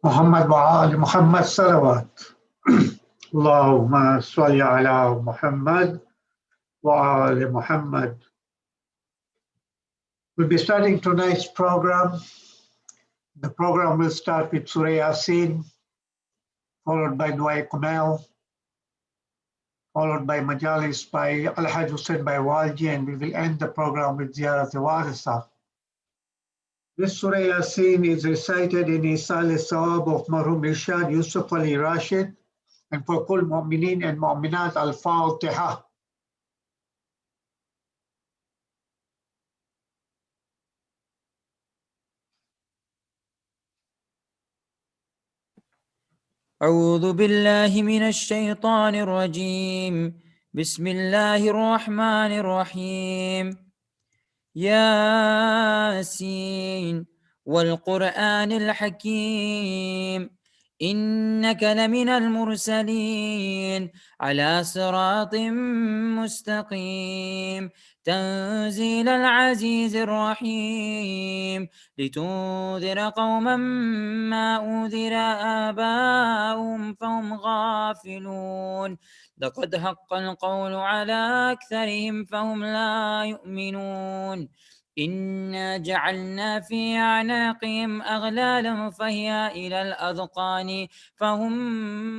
محمد وآل محمد صلوات. اللهم صل على Muhammad وآل Muhammad. We'll be starting tonight's program. The program will start with Surah Yasin, followed by Dua Kumail, followed by Majalis by Al-Hajj Hussain by Walji, and we will end the program with Ziyarat Warisa. This Surah Yasin is recited in Isal Sawab of Marhum Irshad Yusuf Ali Rashid, and for Kul Mu'mineen and Mu'minat Al-Fatiha. أعوذ بالله من الشيطان الرجيم. بسم الله الرحمن الرحيم. ياسين والقرآن الحكيم إنك لمن المرسلين على صراط مستقيم تنزيل العزيز الرحيم لتنذر قوما ما أنذر آباؤهم فهم غافلون لقد حق القول على أكثرهم فهم لا يؤمنون إنا جعلنا في أعناقهم أغلالا فهي إلى الأذقان فهم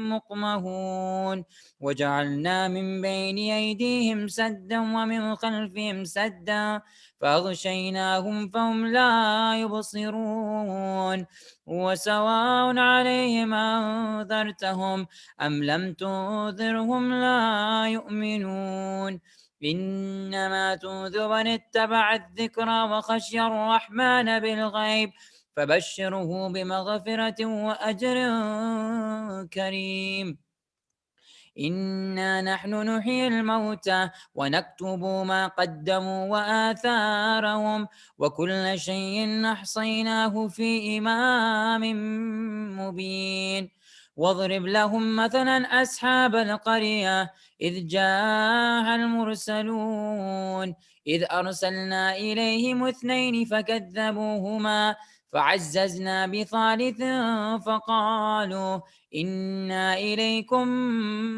مقمهون وجعلنا من بين أيديهم سدا ومن خلفهم سدا فأغشيناهم فهم لا يبصرون وسواء عليهم أنذرتهم أم لم تنذرهم لا يؤمنون إنما تنذر من اتبع الذكر وخشي الرحمن بالغيب فبشره بمغفرة وأجر كريم إنا نحن نحيي الموتى ونكتب ما قدموا وآثارهم وكل شيء نحصيناه في إمام مبين واضرب لهم مثلا أصحاب القرية إذ جاء المرسلون إذ أرسلنا إليهم 2 فكذبوهما فعززنا بثالث فقالوا إنا إليكم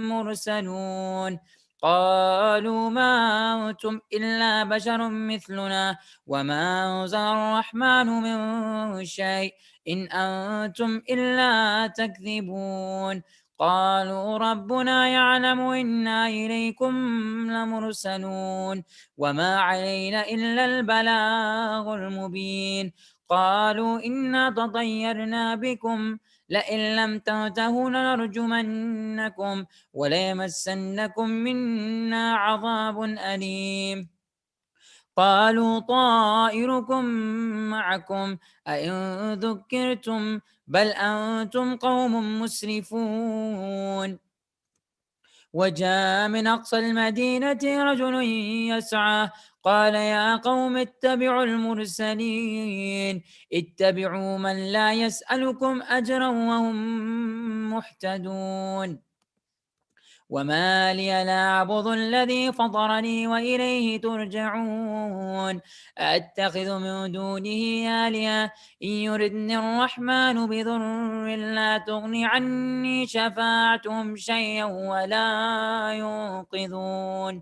مرسلون قالوا ما أنتم إلا بشر مثلنا وما أنزل الرحمن من شيء إن أنتم إلا تكذبون قالوا ربنا يعلم إنا إليكم لمرسلون وما علينا إلا البلاغ المبين قالوا إنا تطيرنا بكم لئن لم تنتهوا لنرجمنكم وليمسنكم منا عذاب أليم قالوا طائركم معكم أئن ذكرتم بل أنتم قوم مسرفون وجاء من أقصى المدينة رجل يسعى قال يا قوم اتبعوا المرسلين اتبعوا من لا يسألكم أجرا وهم مهتدون وما لي لا أعبد الذي فطرني وإليه ترجعون أتخذ من دونه آلهة إن يردني الرحمن بضر لا تغني عني شفاعتهم شيئا ولا ينقذون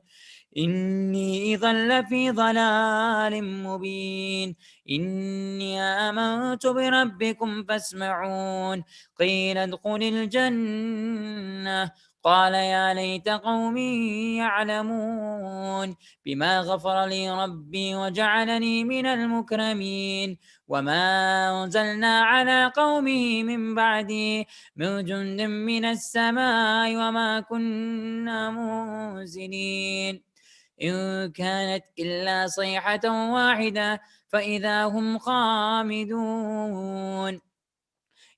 إني إذا لفي ضلال مبين إني آمنت بربكم فاسمعون قيل ادخل الجنة قال يا ليت قومي يعلمون بما غفر لي ربي وجعلني من المكرمين وما أنزلنا على قومه من بعده من جند من السماء وما كنا منزلين إن كانت إلا صيحة واحدة فإذا هم خامدون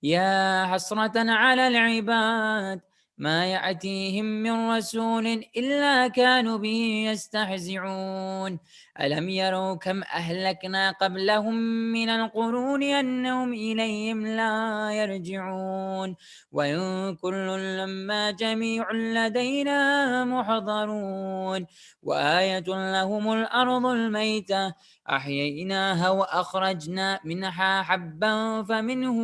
يا حسرة على العباد ما يأتيهم من رسول إلا كانوا به يستهزئون ألم يروا كم أهلكنا قبلهم من القرون أنهم إليهم لا يرجعون وإن كل لما جميع لدينا محضرون وآية لهم الأرض الميتة أحييناها وأخرجنا منها حبا فمنه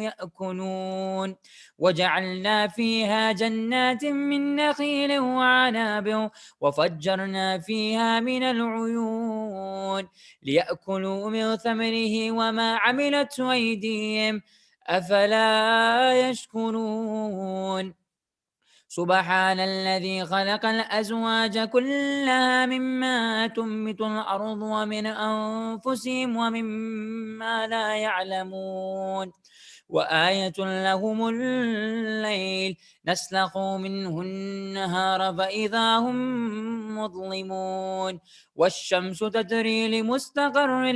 يأكلون وجعلنا فيها جنات من نخيل وعناب وفجرنا فيها من العيون ليأكلوا من ثمره وما عملته أيديهم أفلا يشكرون سبحان الذي خلق الأزواج كلها مما تنبت الأرض ومن أنفسهم ومما لا يعلمون وآية لهم الليل نسلخ منه النهار فإذا هم مظلمون والشمس تجري لمستقر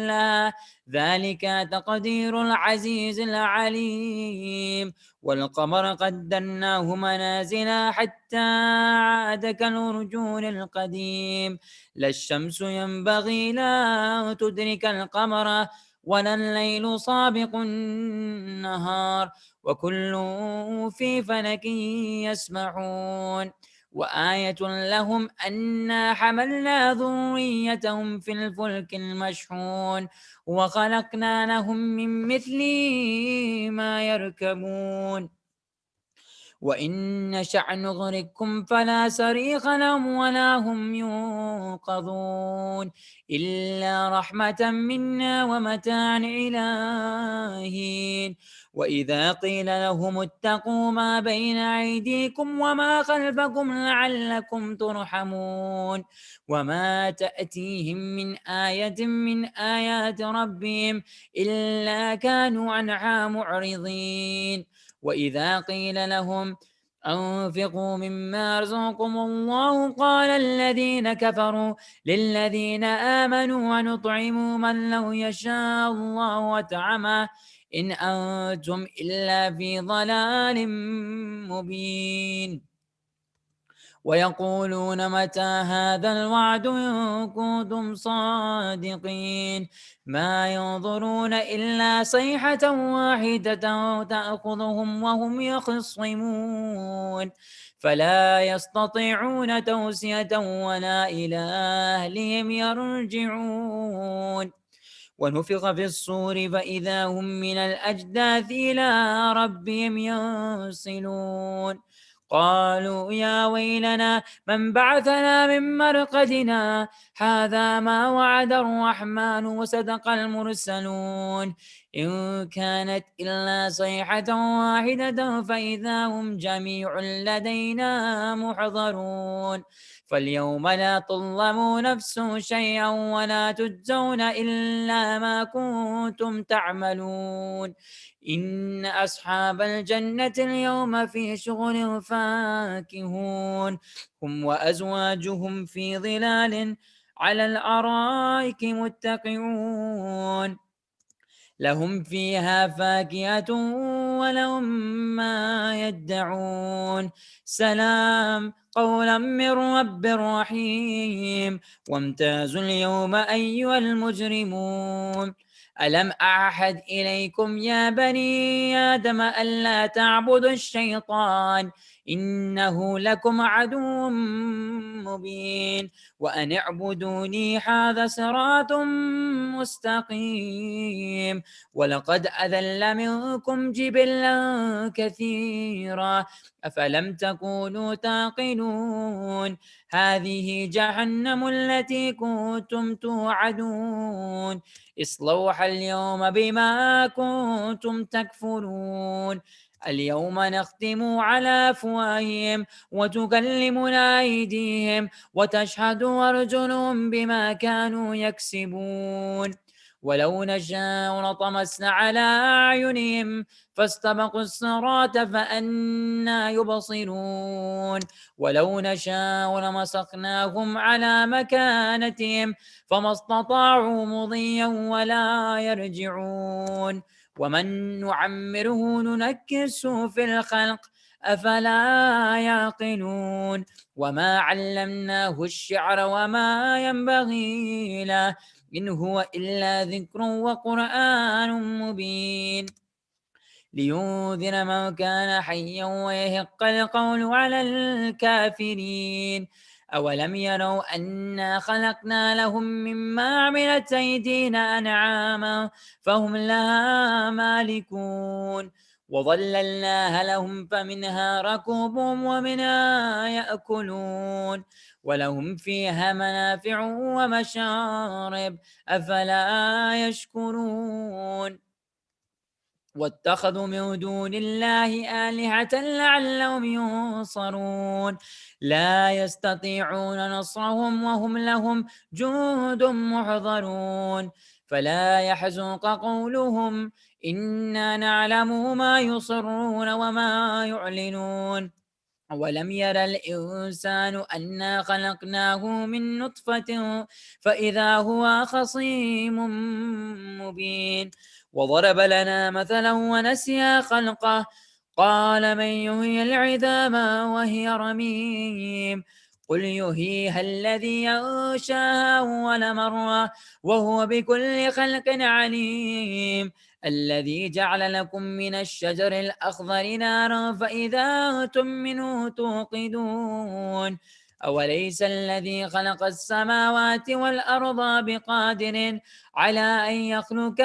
لها ذلك تقدير العزيز العليم والقمر قدرناه منازل حتى عاد كالأرجون القديم لا الشمس ينبغي لا تدرك القمر ولا الليل سابق النهار وكل في فلك يسبحون وآية لهم أنا حملنا ذريتهم في الفلك المشحون وخلقنا لهم من مثله ما يركبون وإن نشأ نغرقكم فلا صريخ لهم ولا هم ينقذون إلا رحمة منا ومتاعا إلى حين وإذا قيل لهم اتقوا ما بين أيديكم وما خلفكم لعلكم ترحمون وما تأتيهم من آية من آيات ربهم إلا كانوا عنها معرضين وإذا قيل لهم أنفقوا مما رزقكم الله قال الذين كفروا للذين آمنوا ونطعموا من لو يشاء الله وطعمه إن أنتم إلا في ضلال مبين ويقولون متى هذا الوعد إن كنتم صادقين ما ينظرون إلا صيحة واحدة تأخذهم وهم يخصمون فلا يستطيعون توصية ولا إلى أهلهم يرجعون ونفخ في الصور فإذا هم من الأجداث إلى ربهم ينسلون قالوا يا ويلنا من بعثنا من مرقدنا هذا ما وعد الرحمن وصدق المرسلون إن كانت إلا صيحة واحدة فإذا هم جميع لدينا محضرون فاليوم لا تظلم نفس شيئا ولا تجزون إلا ما كنتم تعملون إن أصحاب الجنة اليوم في شغل فاكهون هم وأزواجهم في ظلال على الأرائك متقعون لهم فيها فاكهة ولهم ما يدعون سلام قولا من رب رحيم وامتازوا اليوم أيها المجرمون ألم أعهد إليكم يا بني آدم ألا تعبدوا الشيطان إنه لكم عدو مبين وأن اعبدوني هذا صراط مستقيم ولقد أذل منكم جبلا كثيرا أفلم تكونوا تعقلون هذه جهنم التي كنتم توعدون اصلوها اليوم بما كنتم تكفرون اليوم نختم على أفواههم وتكلمنا أيديهم وتشهد أرجلهم بما كانوا يكسبون ولو نشاء لطمسنا على أعينهم فاستبقوا الصراط فأنا يبصرون ولو نشاء لمسخناهم على مكانتهم فما استطاعوا مضيا ولا يرجعون ومن نعمره ننكسه في الخلق أفلا يعقلون وما علمناه الشعر وما ينبغي له إن هو إلا ذكر وقرآن مبين لينذر من كان حيا ويحق القول على الكافرين أولم يروا أنا خلقنا لهم مما عملت أيدينا أنعاما فهم لها مالكون وظللناها لهم فمنها ركوبهم ومنها يأكلون ولهم فيها منافع ومشارب أفلا يشكرون واتخذوا من دون الله آلهة لعلهم ينصرون لا يستطيعون نصرهم وهم لهم جند محضرون فلا يحزنك قولهم إنا نعلم ما يصرون وما يعلنون ولم ير الإنسان أنا خلقناه من نطفة فإذا هو خصيم مبين وضرب لنا مثلا ونسي خلقه قال من يحيي العظام وهي رميم قل يحييها الذي أنشاها أول مرة وهو بكل خلق عليم الذي جعل لكم من الشجر الأخضر نارا فإذا أنتم منه توقدون أوليس الذي خلق السماوات والأرض بقادر على أن يخلق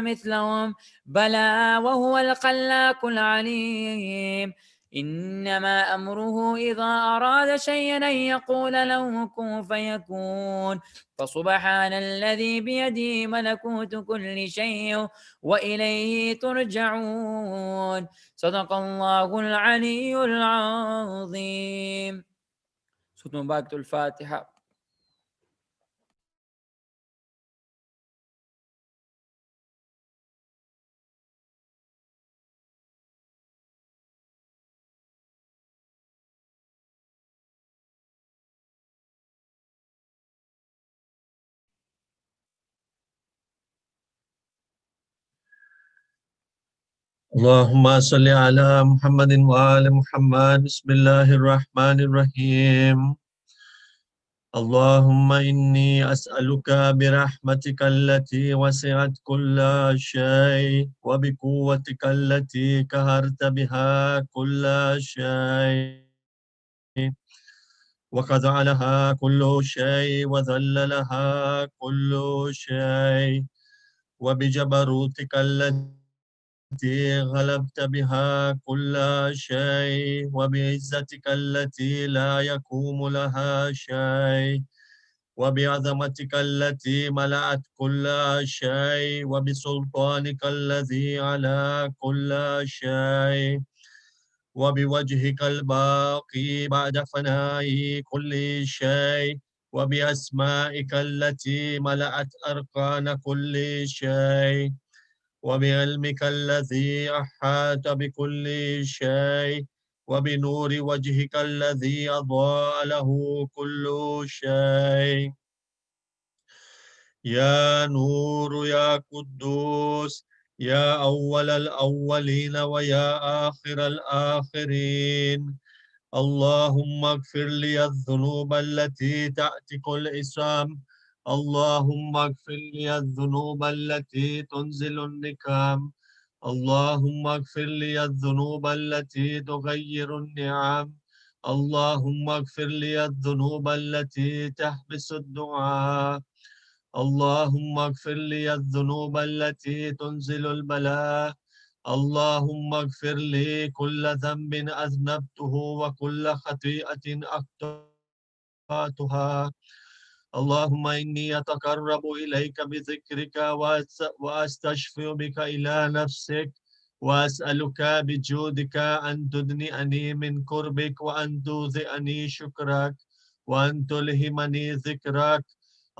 مثلهم بلى وهو الخلاق العليم إنما أمره إذا أراد شيئا أن يقول له كن فيكون فسبحان الذي بيده ملكوت كل شيء وإليه ترجعون صدق الله العلي العظيم صوت مباركة الفاتحة اللهم صل على محمد وآل محمد بسم الله الرحمن الرحيم اللهم إني أسألك برحمتك التي وسعت كل شيء وبقوتك التي قهرت بها كل شيء وخضع لها كل شيء وذل لها كل شيء وبجبروتك التي غلبت بها كل شيء وبعزتك التي لا يقوم لها شيء وبعظمتك التي ملأت كل شيء وبسلطانك الذي على كل شيء وبوجهك الباقي بعد فناء كل شيء وبأسمائك التي ملأت أركان كل شيء وبعلمك الذي أحاط بكل شيء وبنور وجهك الذي أضاء له كل شيء يا نور يا قدوس يا أول الأولين ويا آخر الآخرين. اللهم اغفر لي الذنوب التي تعتق الإسام. اللهم اغفر لي الذنوب التي تنزل النكام. اللهم اغفر لي الذنوب التي تغير النعم. اللهم اغفر لي الذنوب التي تحبس الدعاء. اللهم اغفر لي الذنوب التي تنزل البلاء. اللهم اغفر لي كل ذنب أذنبته وكل خطيئة أخطأتها. اللهم إني أتقرب إليك بذكرك وأستشفي بك إلى نفسك، وأسألك بجودك أن تدنئني من قربك، وأن توزئني شكرك، وأن تلهمني ذكرك.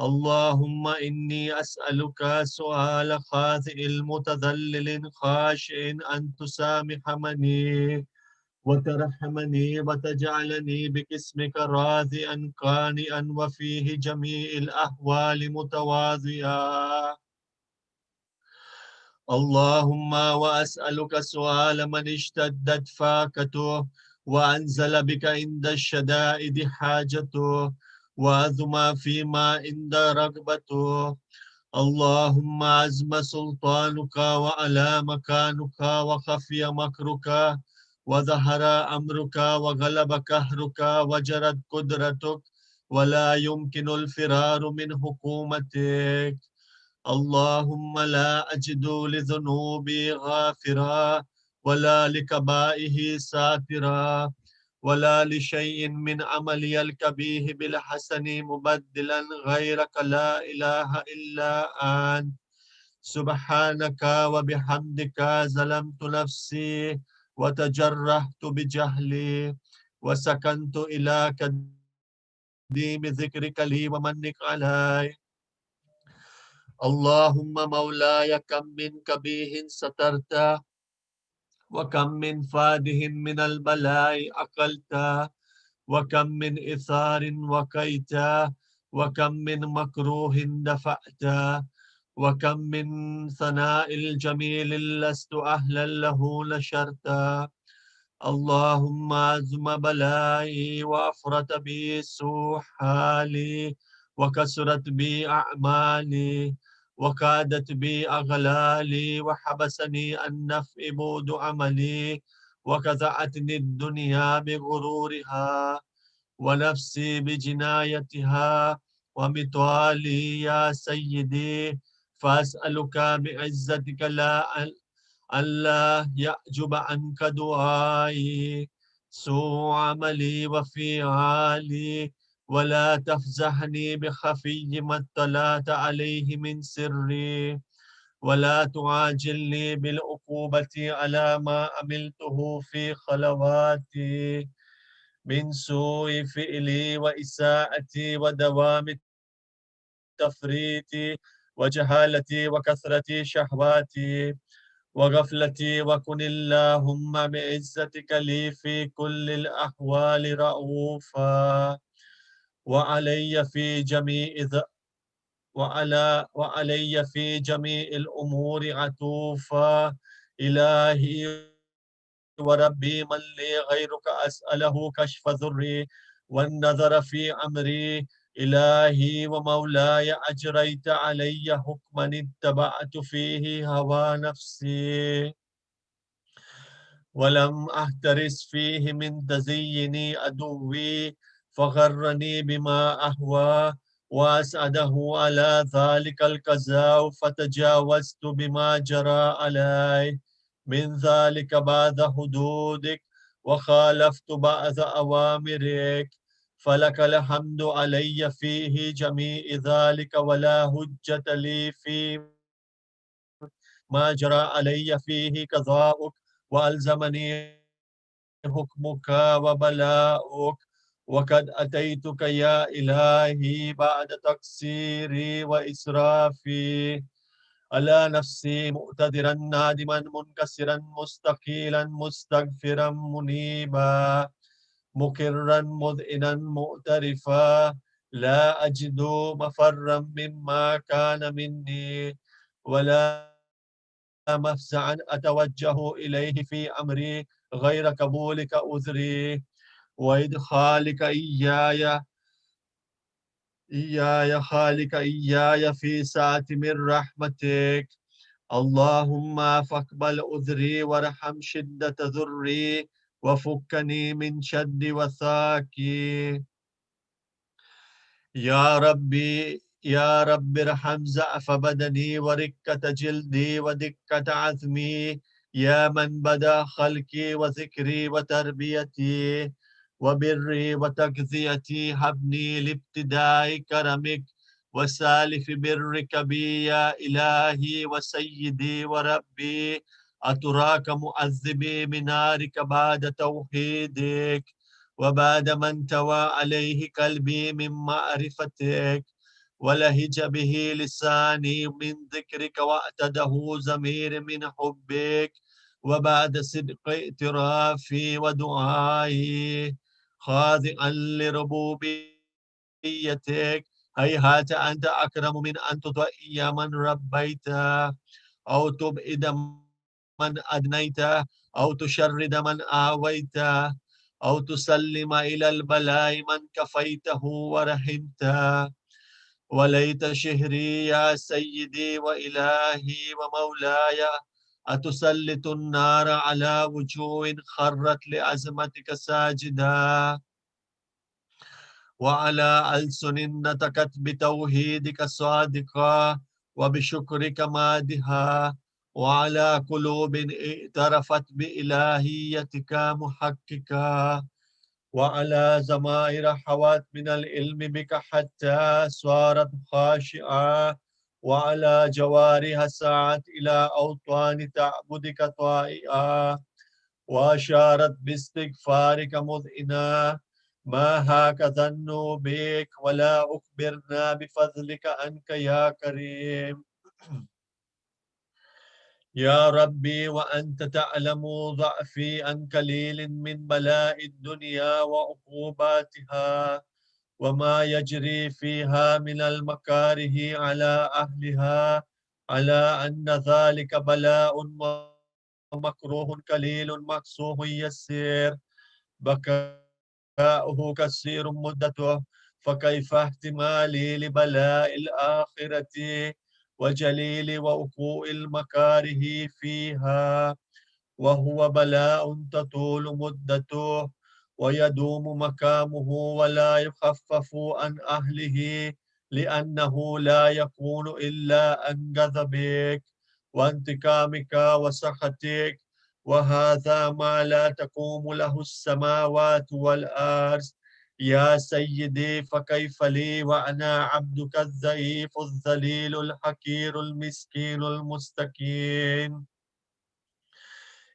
اللهم إني أسألك سؤال خاطئ المتذلل خاشع أن تسامحني وترحمني وتجعلني باسمك راضيا قانئا وفيه جميع الأحوال متواضعا. اللهم وأسألك سؤال من اشتدت فاقته وأنزل بك عند الشدائد حاجته وأذمى فيما عند رغبته. اللهم عزم سلطانك وعلى مكانك وخفي مكرك وظهر أمرك وغلب قهرك وجرت قدرتك ولا يمكن الفرار من حكومتك. اللهم لا أجد لذنوبي غافرا ولا لكبائه ساترا ولا لشيء من عملي الكبيه بالحسن مبدلا غيرك لا إله إلا أنت. سبحانك وبحمدك ظلمت نفسي وتجرحت بجهلي وسكنت إلى قديم ذكرك لي ومنك علي. اللهم مولاي كم من كبيه سترت وكم من فاده من البلاء أقلت وكم من إثار وقيت وكم من مكروه دفعت وكم من ثناء الجميل لست أهلا له نشرت. اللهم عزم بلائي وأفرت بي سوء حالي وكسرت بي أعمالي وكادت بي أغلالي وحبسني النفع بود عملي وكذعتني الدنيا بغرورها ونفسي بجنايتها ومطالي يا سيدي. فأسألك بعزتك ألا يعجب عنك دعائي سوء عملي وفعالي ولا تفزحني بخفي ما اطلعت عليه من سري ولا تعاجلني بالعقوبة على ما عملته في خلواتي من سوء فعلي وإساءتي ودوام تفريطي وجهالتي وكثرة شهواتي وغفلتي. وكن اللهم بعزتك لي في كل الأحوال رؤوفا وعلي في وعلي في جميع الأمور عطوفا. إلهي وربي من لي غيرك أسأله كشف ذري والنظر في أمري. إلهي ومولاي أجريت علي حكما اتبعت فيه هوى نفسي ولم أحترس فيه من تزيني عدوي فغرني بما أهوى وأسعده على ذلك القضاء فتجاوزت بما جرى علي من ذلك بعد حدودك وخالفت بعض أوامرك. فلك الحمد علي فيه جميع ذلك ولا حجة لي في ما جرى علي فيه قضاؤك وألزمني حكمك وبلاؤك. وقد أتيتك يا إلهي بعد تقصيري وإسرافي على نفسي مؤتذرا نادما منكسرا مستقيلا مستغفرا منيبا مكرا مذئنا مؤترفا لا أجد مفرا مما كان مني ولا مفزعا أتوجه إليه في أمري غير قبولك أذري وإدخالك إياي في ساعة من رحمتك. اللهم فاقبل أذري وارحم شدة ذري وفكني من شد وثاقي. يا ربي ارحم زعف بدني وركة جلدي ودكة عظمي، يا من بدا خلقي وذكري وتربيتي وبري وتغذيتي، هبني لابتداء كرمك وسالف برك بي يا إلهي وسيدي وربي. أتراك مؤذبي من نارك بعد توحيدك وبعد من توى عليه قلبي من معرفتك ولهج به لساني من ذكرك واعتده زمير من حبك وبعد صدق اعترافي ودعائي خاضعا لربوبيتك. هيهات أنت أكرم من أن تطيع من ربيته أو تبعد من أدنيته أو تشرد من آويته أو تسلم إلى البلاء من كفيته ورحمته. وليت شهري يا سيدي وإلهي ومولاي أتسلط النار على وجوه خرت لعظمتك ساجدا وعلى ألسن نطقت بتوحيدك صادقا وبشكرك مادها وعلى قلوب اعترفت بإلهيتك محققا وعلى زمائر حوات من العلم بك حتى صارت خاشعة وعلى جوارها سعت إلى أوطان تعبدك طائعة وأشارت باستغفارك مذئنا. ما هكذا بك ولا أخبرنا بفضلك عنك يا كريم. يا ربي وأنت تعلم ضعفي عن قليل من بلاء الدنيا وعقوباتها وما يجري فيها من المكاره على أهلها، على أن ذلك بلاء ومكروه قليل مكسوه يسير بكاؤه كثير مدته، فكيف احتمالي لبلاء الآخرة وجليل ووقوع المكاره فيها، وهو بلاء تطول مدته ويدوم مكامه ولا يخفف عن أهله، لأنه لا يكون إلا عن غضبك وانتقامك وسخطك، وهذا ما لا تقوم له السماوات والأرض. يا سيدي فكيف لي وأنا عبدك الضعيف الذليل الحقير المسكين المستكين.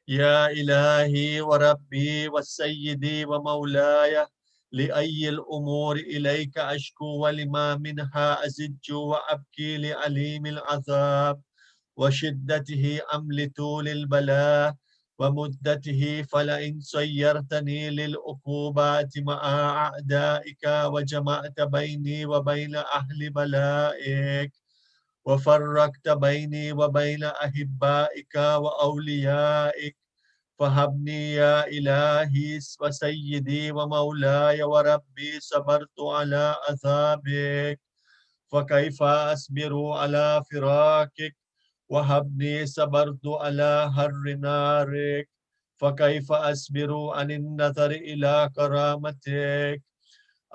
يا إلهي وربي وسيدي ومولاي، لأي الأمور إليك أشكو ولما منها أزج وأبكي لعليم العذاب وشدته أم لطول البلاء ومدته، فلئن سيرتني للعقوبات مع أعدائك وجمعت بيني وبين أهل بلائك وفرقت بيني وبين أحبائك وأوليائك، فهبني يا إلهي وسيدي ومولاي وربي صبرت على عذابك، فكيف أصبر على فراقك؟ وهبني صبرت على حر نارك، فكيف أصبر عن النظر إلى كرامتك؟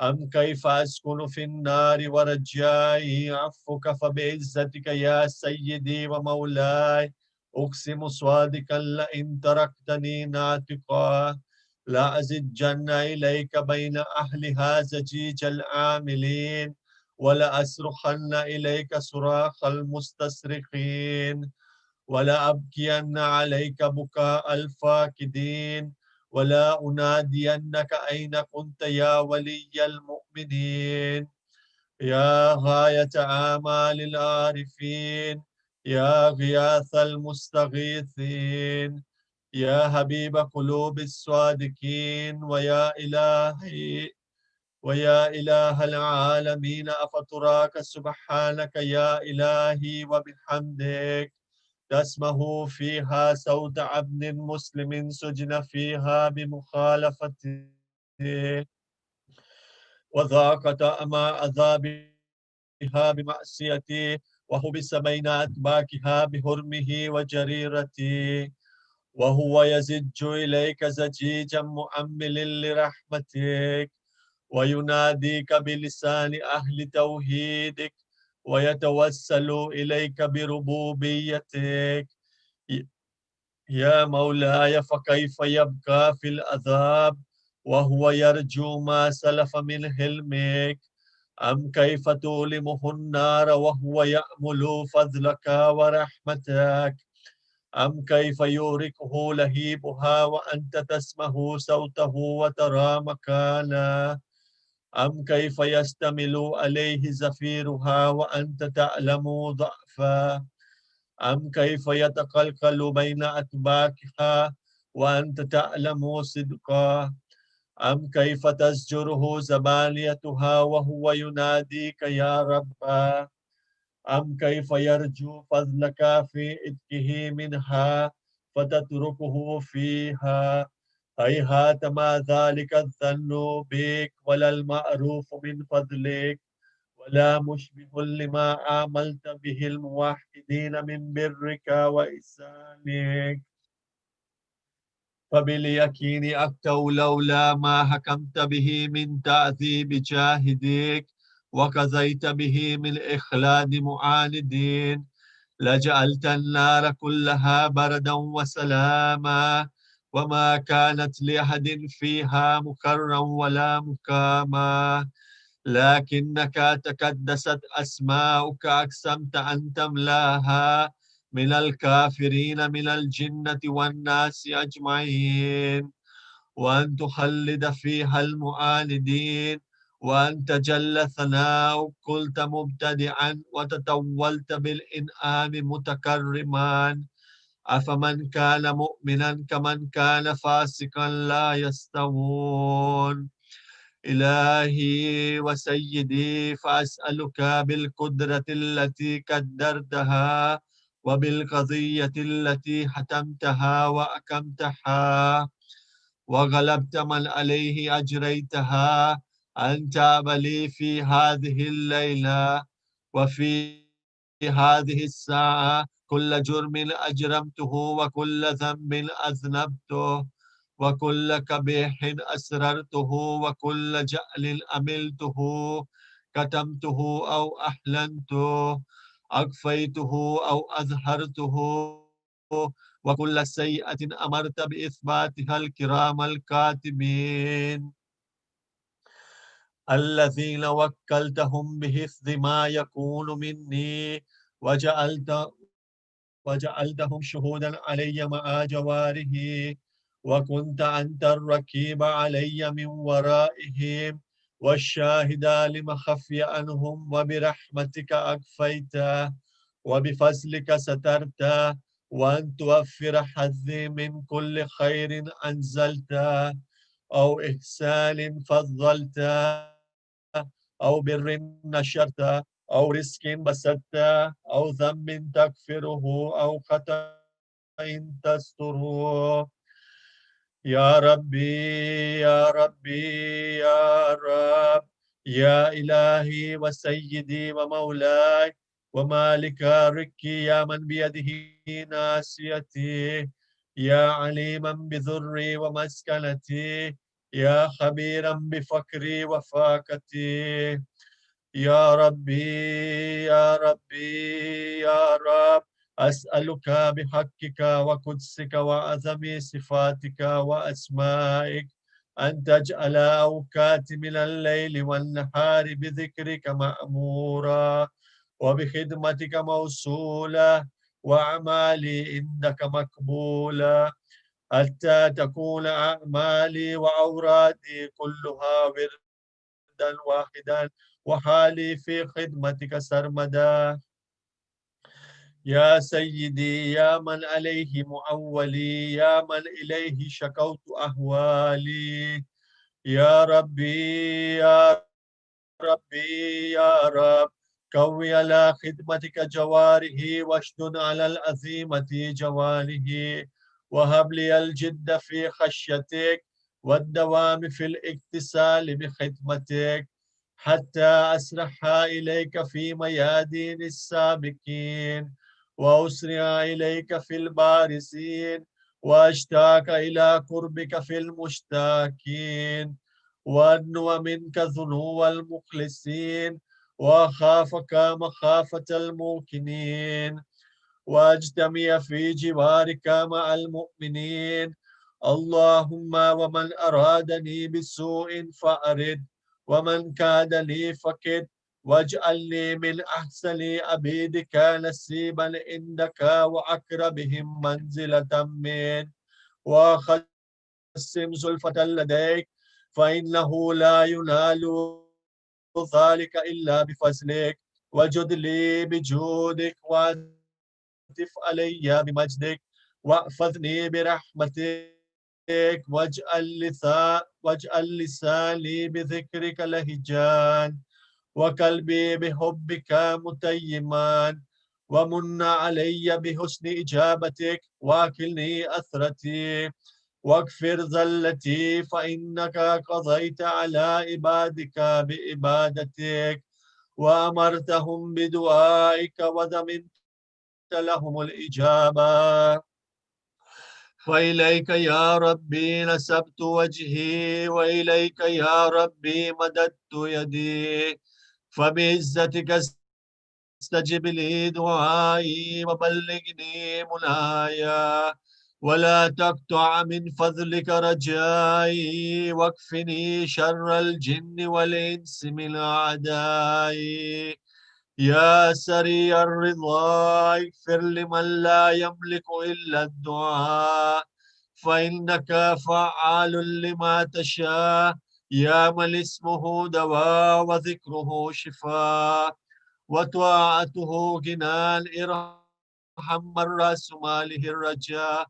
أم كيف أسكن في النار ورجائي عفوك؟ فبعزتك يا سيدي ومولاي أقسم صادقا لئن تركتني ناطقا لأزجن إليك بين أهلها زجيج العاملين ولأصرخن إليك صراخ المستصرخين ولأبكين عليك بكاء الفاقدين ولا أنادينك أين كنت يا ولي المؤمنين. يا غاية آمال العارفين، يا غياث المستغيثين، يا حبيب قلوب الصادقين، ويا إله العالمين، أفتراك سبحانك يا إلهي وبحمدك تسمه فيها صوت عبد مسلم سجن فيها بمخالفته وذاق طعم عذابها بمعصيته وحبس بين أتباكها بحرمه وجريرته وهو يزج إليك زجيجا مؤمل لرحمتك ويناديك بلسان أهل توحيدك ويتوسل إليك بربوبيتك يا مولاي فكيف يبقى في العذاب وهو يرجو ما سلف من حلمك أم كيف تؤلمه النار وهو يأمل فضلك ورحمتك أم كيف يوركه لهيبها وأنت تسمع صوته وترى مكانه أم كيف يستمل عليه زفيرها وأنت تعلم ضعفه أم كيف يتقلقل بين أتباكها وأنت تعلم صدقه أم كيف تزجره زبانيتها وهو يناديك يا رب أم كيف يرجو فضلك في إتكه منها فتتركه فيها هيهات ما ذلك الظن بك ولا المعروف من فضلك ولا مشبه لما عاملت به الموحدين من برك وإحسانك فباليقين أكتو لولا ما حكمت به من تعذيب جاهدك وقضيت به من إخلاد معاندين لجعلت النار كلها بردا وسلاما وما كانت لأحد فيها مكرا ولا مكاما لكنك تكدست أسماؤك أقسمت أن تملاها من الكافرين من الجنة والناس أجمعين وأن تخلد فيها المعاندين وأن تجل ثناؤك قلت مبتدعا وتطولت بالإنعام متكرما أفمن كان مؤمنا كمن كان فاسقا لا يستوون إلهي وسيدي فأسألك بالقدرة التي قدرتها وبالقضية التي حتمتها وأكمتها وغلبت من عليه أجريتها أن تاب لي في هذه الليلة وفي هذه الساعة كل جرم أجرمته وكل ذنب أذنبته وكل قبيح أسررته وكل جهل أملته كتمته أو أحلنته أخفيته أو أظهرته وكل سيئة أمرت بإثباتها الكرام الكاتبين الذين وكلتهم بحفظ ما يكون مني وجعلتهم شهودا علي مع جواره وكنت أنت الركيب علي من ورائهم والشاهد لما خفي عنهم وبرحمتك أكفيت وبفضلك سترت وأن توفر حظي من كل خير أنزلت أو إحسان فضلت أو بر نشرت أو رزق بسطت أو ذنب تغفره أو خطأ تستره يا ربي يا ربي يا رب يا إلهي وسيدي ومولاي ومالك ركي يا من بيده ناسيتي يا عليما بذري ومسكنتي يا خبيرا بفقري وفاقتي يا ربي يا ربي يا رب أسألك بحقك وقدسك وعظم صفاتك وأسمائك أن تجعل أوقات من الليل والنهار بذكرك مأمورا وبخدمتك موصولة وأعمالي عندك مقبولة حتى تكون أعمالي وأورادي كلها وردا واحدا وحالي في خدمتك سرمدا يا سيدي يا من عليه معولي يا من إليه شكوت أهوالي يا ربي يا ربي يا رب قوي على خدمتك جواره واشدد على العزيمة جواره وهب لي الجد في خشيتك والدوام في الاتصال بخدمتك حتى أسرح إليك في ميادين السابقين وأسرع إليك في البارزين وأشتاق إلى قربك في المشتاقين وأدنو منك ذنوب المخلصين وأخافك مخافة الموقنين واجتمع في جوارك مع المؤمنين اللهم ومن أرادني بسوء فأرد ومن كاد لي فكد واجعل لي من أحسن عبيدك نسيبا عندك وأقربهم منزلة من وقسم زلفة لديك فإنه لا ينال ذلك إلا بفضلك وجد لي بجودك وعطف علي بمجدك واحفظني برحمتك واجعل لساني بذكرك لهجان وقلبي بحبك متيمان ومن علي بحسن إجابتك واكلني أثرتي واغفر زلتي فإنك قضيت على عبادك بإبادتك وأمرتهم بدعائك وضمنت لهم الإجابة فإليك يا ربي نسبت وجهي وإليك يا ربي مددت يدي فبعزتك استجب لي دعائي وبلغني منايا ولا تقطع من فضلك رجائي واكفني شر الجن والإنس من أعدائي يا سريع الرضا اغفر لمن لا يملك إلا الدعاء فإنك فعال لما تشاء يا من اسمه دواء وذكره شفاء وطاعته غنى ارحم من رأس ماله الرجاء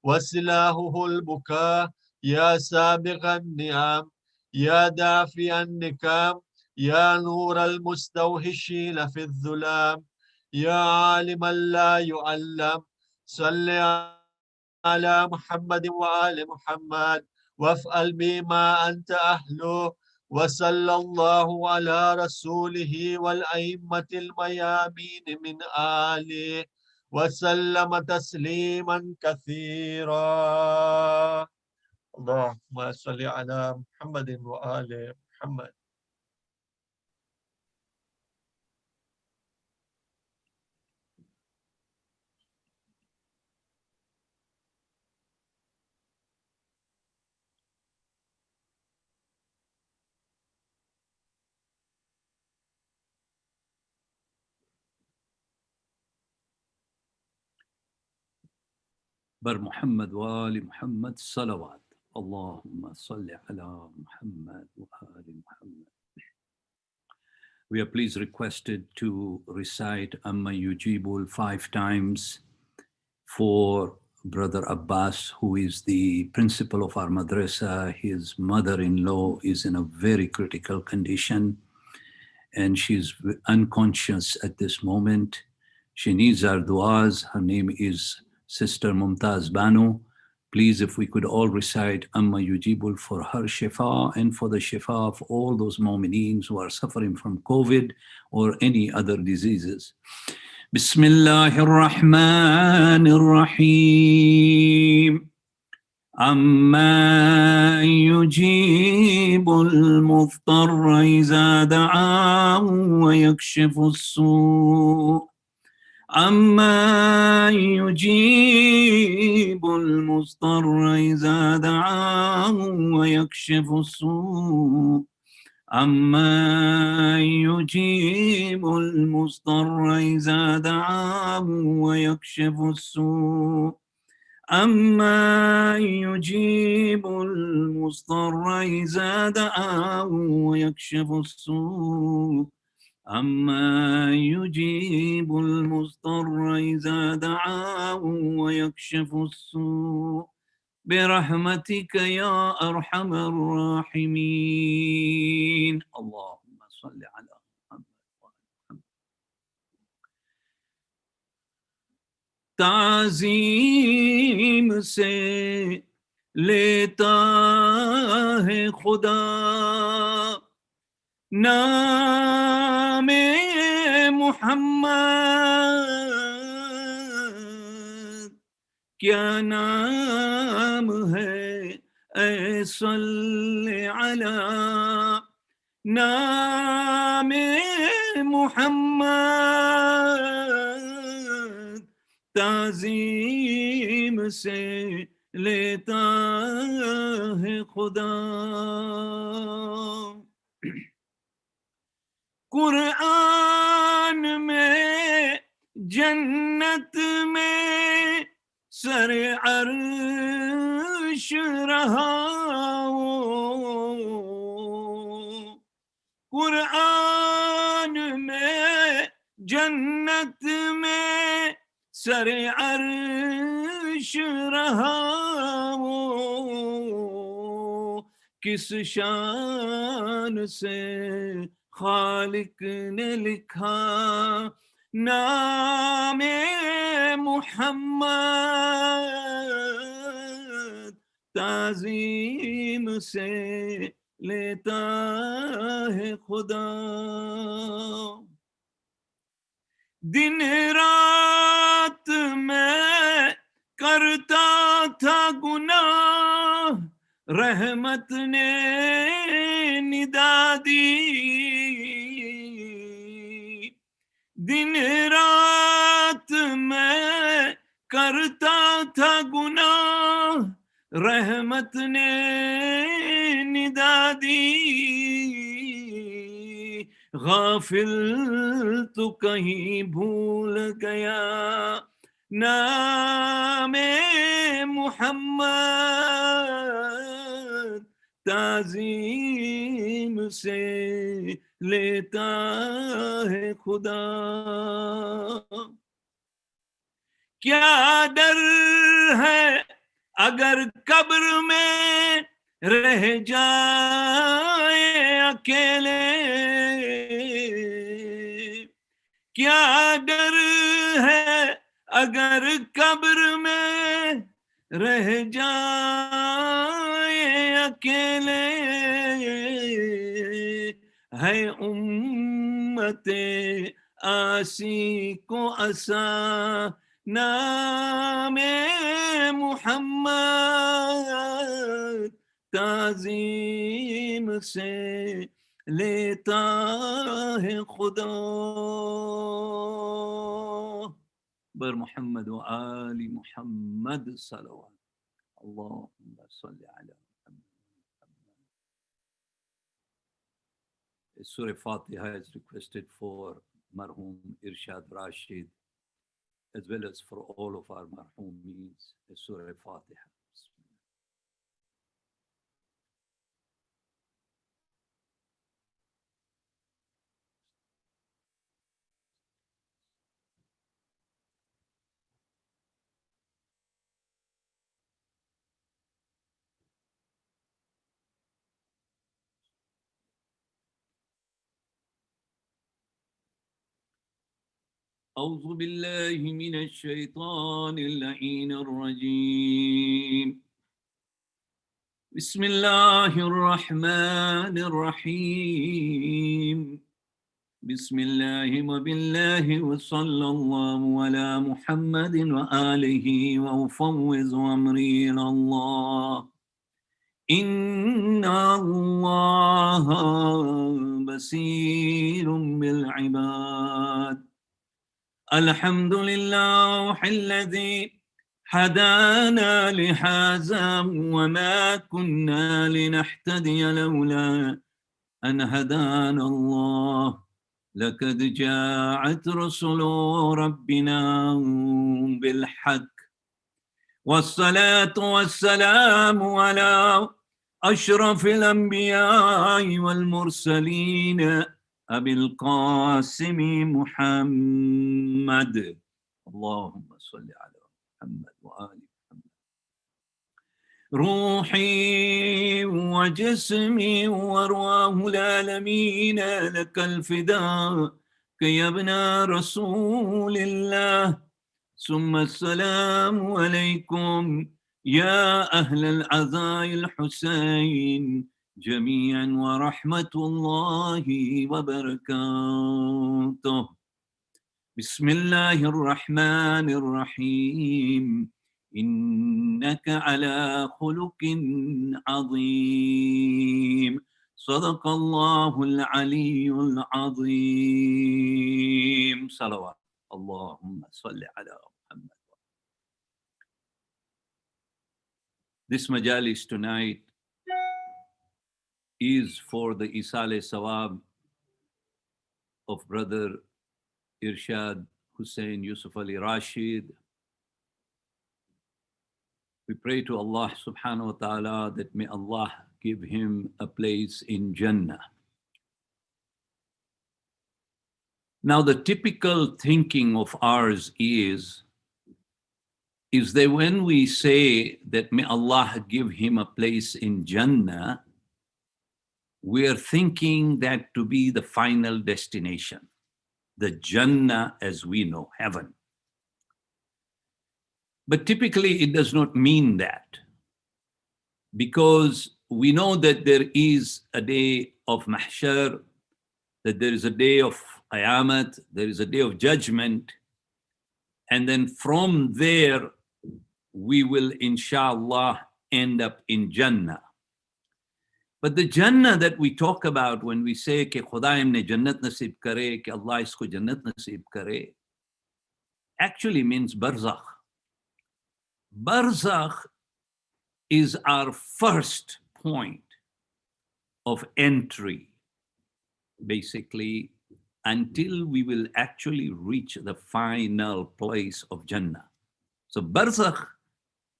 وسلاحه البكاء يا سابق النعم يا دافع النكام يا نور المستوحشين في الظلام يا عالما لا يعلم صل على محمد وآل محمد وافعل بما أنت أهله وصلى الله على رسوله والأئمة الميامين من آله وسلم تسليما كثيرا اللهم صل على محمد وآل محمد. بر محمد وآل محمد صلوات اللهم صل على محمد وآل محمد. We are please requested to recite Amma Yujibul 5 times for Brother Abbas, who is the principal of our madrasa. His mother-in-law is in a very critical condition and she's unconscious at this moment. She needs our du'as. Her name is Sister Mumtaz Banu. Please, if we could all recite Amma Yujibul for her shifa and for the shifa of all those mu'mineens who are suffering from COVID or any other diseases. Bismillahir Rahmanir Rahim. Amma yujibul muftarra iza da'ahu wa yakshifu as-su' عما يجيب المضطر إذا دعاه ويكشف السوء عما يجيب المضطر إذا دعاه ويكشف السوء عما يجيب المضطر إذا دعاه ويكشف السوء عما يجيب المضطر إذا دعاه ويكشف السوء برحمتك يا أرحم الراحمين. اللهم صل على محمد. ताज़ीम से लेता है खुदा नामे मुहम्मद क्या नाम है ऐ सल्ले अला नामे मुहम्मद ताज़ीम से लेता है खुदा कुरान में जन्नत में सर अर्श रहा वो कुरान में जन्नत में सर अर्श रहा वो किस शान से खालिक ने लिखा नामे मुहम्मद ताज़ीम से लेता है खुदा दिन रात मैं करता था गुनाह रहमत ने निदा दी दिन रात मैं करता था गुनाह रहमत ने निदा दी गाफिल तो कहीं भूल गया नामे मुहम्मद ताज़ीम से लेता है खुदा क्या डर है अगर कब्र में रह जाए अकेले क्या डर है अगर कब्र में रह जाए अकेले है उम्मते आसी को असा नामे मुहम्मद ताज़ीम से लेता है खुदा बर मोहम्मद व आली मोहम्मद सल्लल्लाहु अल्लाहुम्मा सल्ली अला Muhammad. Surah Fatiha is requested for Marhum Irshad Rashid as well as for all of our Marhumeens. Surah Fatiha. أعوذ بالله من الشيطان اللعين الرجيم بسم الله الرحمن الرحيم بسم الله وبالله وصلى الله على محمد وآله وأفوض أمري إلى الله إن الله بصير بالعباد الحمد لله الذي هدانا لهذا وما كنا لنهتدي لولا أن هدانا الله لقد جاءت رسل ربنا بالحق والصلاة والسلام على أشرف الأنبياء والمرسلين أبي القاسم محمد اللهم صل على محمد وآل محمد روحي وجسمي وأرواح العالمين لك الفداء يا ابن رسول الله ثم السلام عليكم يا أهل العزاء الحسين جميعا ورحمة الله وبركاته. بسم الله الرحمن الرحيم إنك على خلق عظيم صدق الله العلي العظيم. صلوات اللهم صل على محمد. This majalis tonight is for the Isale Sawab of Brother Irshad Hussein Yusuf Ali Rashid. We pray to Allah subhanahu wa ta'ala that may Allah give him a place in Jannah. Now, the typical thinking of ours is that when we say that may Allah give him a place in Jannah, we are thinking that to be the final destination, the Jannah as we know, heaven. But typically it does not mean that, because we know that there is a day of mahshar, that there is a day of Qiyamah, there is a day of judgment, and then from there we will inshallah end up in Jannah. But the Jannah that we talk about when we say कि खुदा हमने जन्नत नसीब करे, कि Allah इसको जन्नत नसीब करे, actually means barzakh. Barzakh is our first point of entry, basically, until we will actually reach the final place of Jannah. So barzakh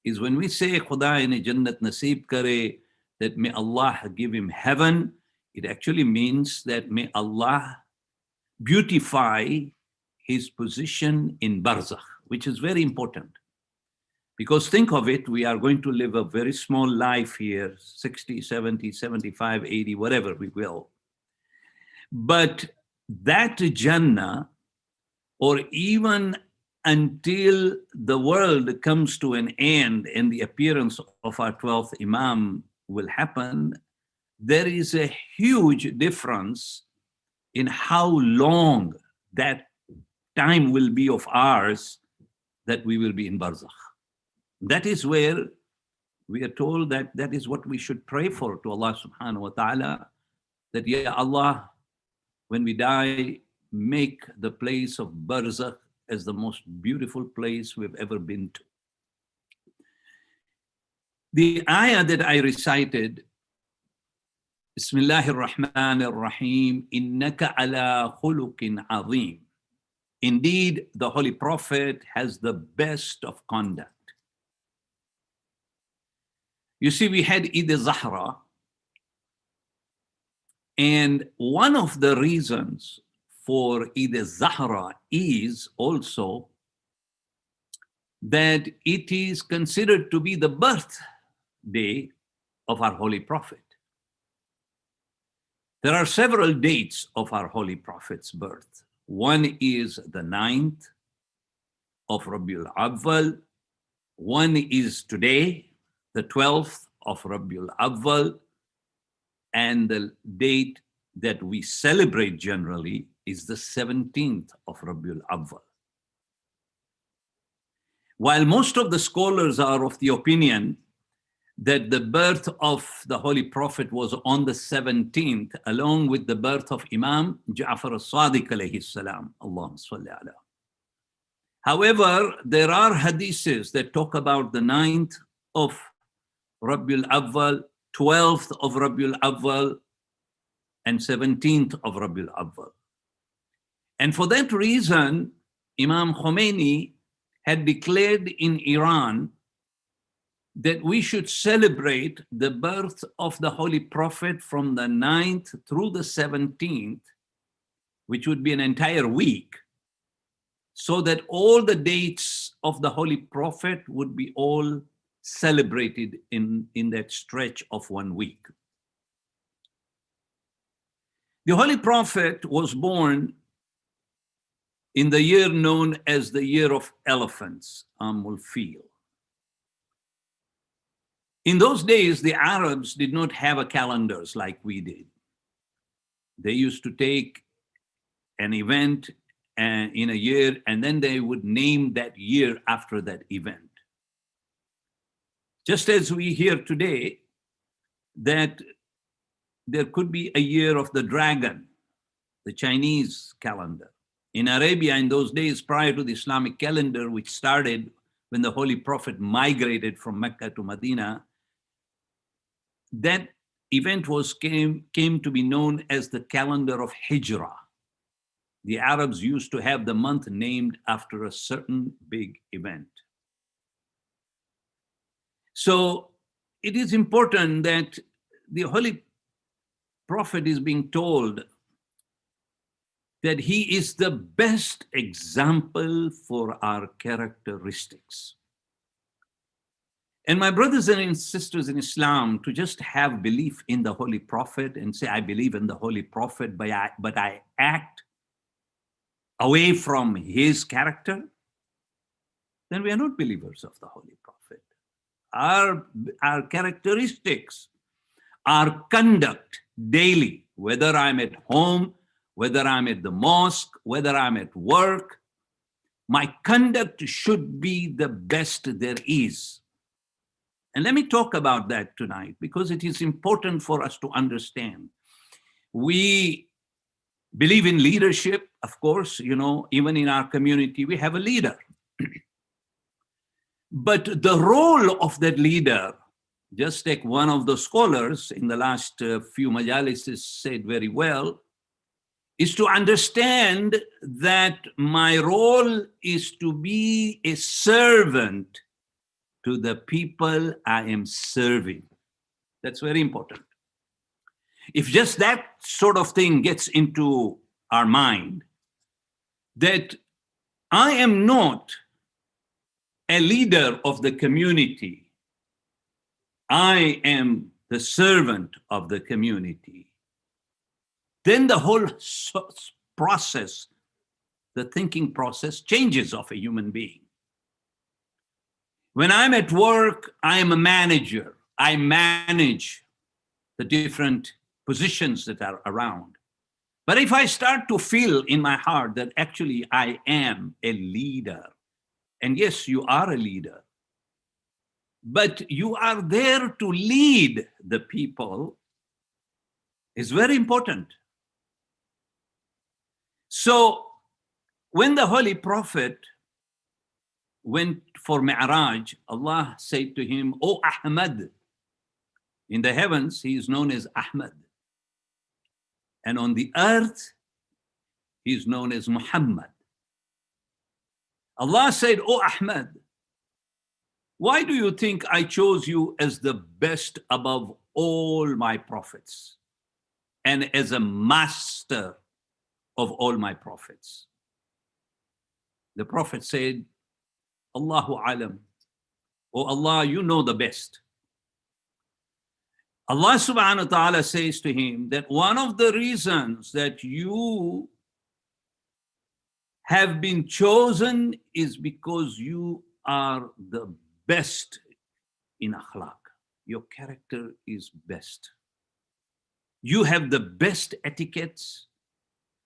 is when we say Khuda ine Jannat Naseeb kare, that may Allah give him heaven, it actually means that may Allah beautify his position in barzakh, which is very important. Because think of it, we are going to live a very small life here, 60, 70, 75, 80, whatever we will. But that Jannah, or even until the world comes to an end and the appearance of our 12th Imam will happen, there is a huge difference in how long that time will be of ours that we will be in barzakh. That is where we are told that that is what we should pray for to Allah subhanahu wa ta'ala, that Ya Allah, when we die, make the place of barzakh as the most beautiful place we've ever been to. The ayah that I recited, Bismillahir Rahmanir Rahim, Innaka ala khuluqin azim. Indeed, the Holy Prophet has the best of conduct. You see, we had Eid al-Zahra, and one of the reasons for Eid al-Zahra is also that it is considered to be the birthday of our Holy Prophet. There are several dates of our Holy Prophet's birth. One is the 9th of Rabiul Awwal. One is today, the 12th of Rabiul Awwal. And the date that we celebrate generally is the 17th of Rabiul Awwal. While most of the scholars are of the opinion that the birth of the Holy Prophet was on the 17th, along with the birth of Imam Ja'far al-Sadiq alayhi salam. Allahumma salli ala. However, there are hadiths that talk about the 9th of Rabiul Awwal, 12th of Rabiul Awwal, and 17th of Rabiul Awwal. And for that reason, Imam Khomeini had declared in Iran that we should celebrate the birth of the Holy Prophet from the 9th through the 17th, which would be an entire week, so that all the dates of the Holy Prophet would be all celebrated in that stretch of 1 week. The Holy Prophet was born in the year known as the Year of Elephants, Amul Fil. In those days, the Arabs did not have a calendars like we did. They used to take an event in a year, and then they would name that year after that event. Just as we hear today that there could be a year of the dragon, the Chinese calendar. In Arabia, in those days, prior to the Islamic calendar, which started when the Holy Prophet migrated from Mecca to Medina, that event came to be known as the calendar of Hijrah. The Arabs used to have the month named after a certain big event. So it is important that the Holy Prophet is being told that he is the best example for our characteristics. And my brothers and sisters in Islam, to just have belief in the Holy Prophet and say, I believe in the Holy Prophet, but I act away from his character, then we are not believers of the Holy Prophet. Our characteristics, our conduct daily, whether I'm at home, whether I'm at the mosque, whether I'm at work, my conduct should be the best there is. And let me talk about that tonight, because it is important for us to understand. We believe in leadership, of course, even in our community, we have a leader. But the role of that leader, just like one of the scholars in the last few majalises said very well, is to understand that my role is to be a servant to the people I am serving. That's very important. If just that sort of thing gets into our mind, that I am not a leader of the community, I am the servant of the community, then the whole process, the thinking process, changes of a human being. When I'm at work, I am a manager. I manage the different positions that are around. But if I start to feel in my heart that actually I am a leader, and yes, you are a leader, but you are there to lead the people, is very important. So when the Holy Prophet went for Mi'raj, Allah said to him, "O Ahmad." In the heavens, he is known as Ahmad. And on the earth, he is known as Muhammad. Allah said, "O Ahmad, why do you think I chose you as the best above all my prophets and as a master of all my prophets?" The Prophet said, "Allahu alam. Oh Allah, you know the best." Allah subhanahu wa ta'ala says to him that one of the reasons that you have been chosen is because you are the best in akhlaq. Your character is best. You have the best etiquettes.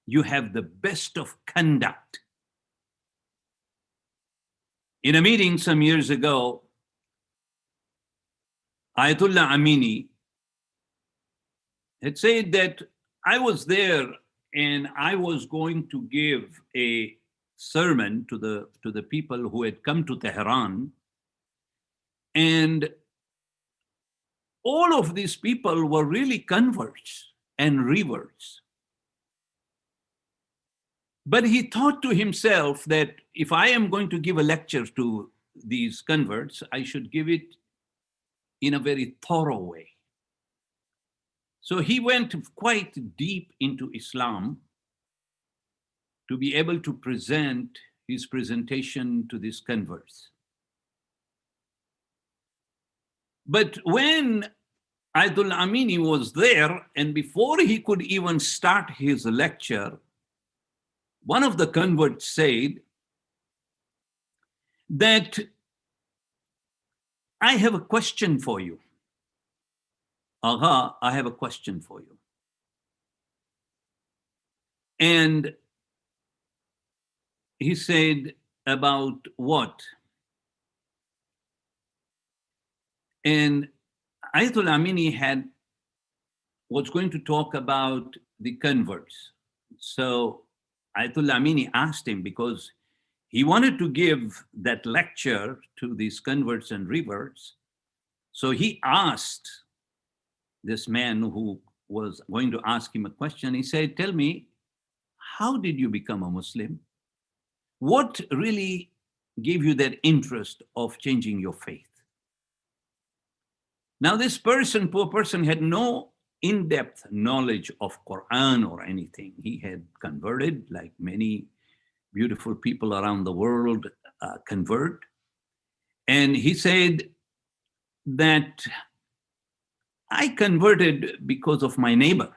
You have the best of conduct. In a meeting some years ago, Ayatollah Amini had said that I was there and I was going to give a sermon to the people who had come to Tehran, and all of these people were really converts and reverts. But he thought to himself that if I am going to give a lecture to these converts, I should give it in a very thorough way. So he went quite deep into Islam to be able to present his presentation to these converts. But when Ayatollah Amini was there, and before he could even start his lecture, one of the converts said that, I have a question for you. Agha, I have a question for you. And he said, about what? And Ayatul Amini was going to talk about the converts. So Ayatul Amini asked him, because he wanted to give that lecture to these converts and reverts. So he asked this man who was going to ask him a question. He said, tell me, how did you become a Muslim? What really gave you that interest of changing your faith? Now, this person, poor person, had no in-depth knowledge of Quran or anything. He had converted, like many beautiful people around the world convert. And he said that I converted because of my neighbor.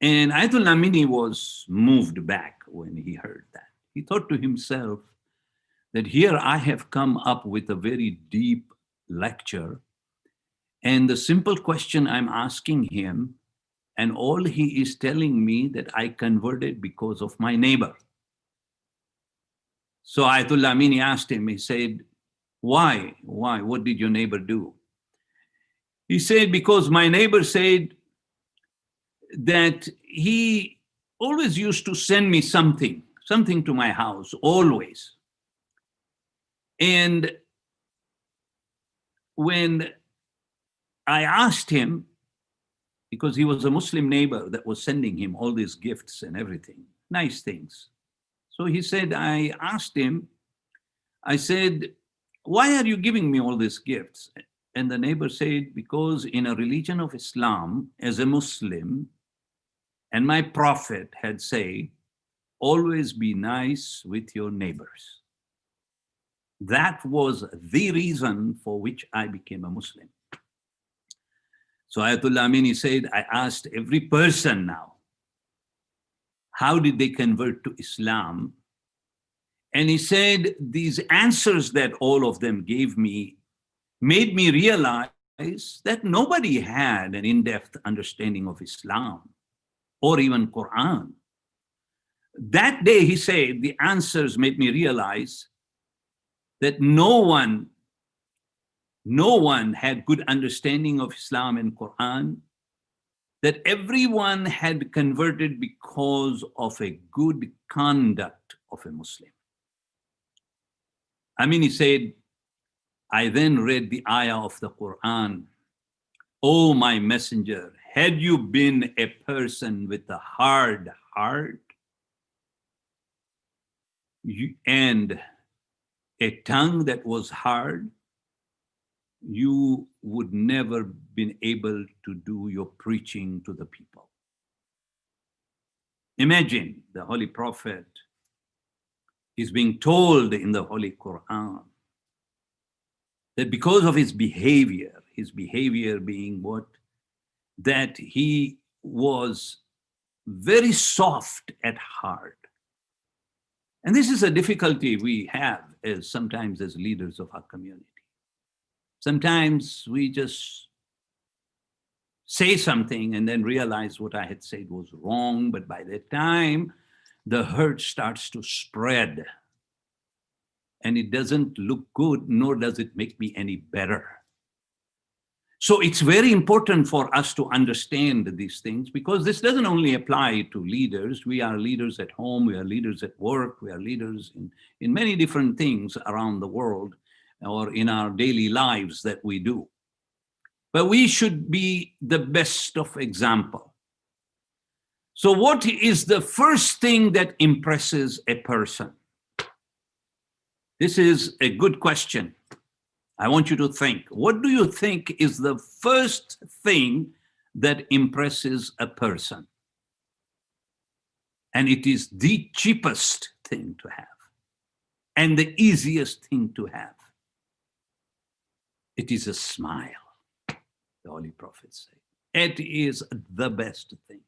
And Ayatul Amini was moved back when he heard that. He thought to himself that here I have come up with a very deep lecture, and the simple question I'm asking him, and all he is telling me that I converted because of my neighbor. So Ayatul Amini asked him, he said, why? Why? What did your neighbor do? He said, because my neighbor said that he always used to send me something to my house, always. And when I asked him, because he was a Muslim neighbor that was sending him all these gifts and everything, nice things. So he said, I asked him, I said, why are you giving me all these gifts? And the neighbor said, because in a religion of Islam, as a Muslim, and my prophet had said, always be nice with your neighbors. That was the reason for which I became a Muslim. So Ayatul Amini said, I asked every person now, how did they convert to Islam? And he said, these answers that all of them gave me made me realize that nobody had an in-depth understanding of Islam or even Quran. That day, he said, the answers made me realize that no one had good understanding of Islam and Quran, that everyone had converted because of a good conduct of a Muslim. I mean, he said, I then read the ayah of the Quran, "O my messenger, had you been a person with a hard heart and a tongue that was hard, you would never been able to do your preaching to the people." Imagine the Holy Prophet is being told in the Holy Quran that because of his behavior being what? That he was very soft at heart. And this is a difficulty we have sometimes as leaders of our community. Sometimes we just say something and then realize what I had said was wrong, but by the time the hurt starts to spread, and it doesn't look good, nor does it make me any better. So it's very important for us to understand these things, because this doesn't only apply to leaders. We are leaders at home, we are leaders at work, we are leaders in many different things around the world or in our daily lives that we do. But we should be the best of example. So what is the first thing that impresses a person? This is a good question. I want you to think. What do you think is the first thing that impresses a person? And it is the cheapest thing to have and the easiest thing to have. It is a smile, the Holy Prophet said. It is the best thing.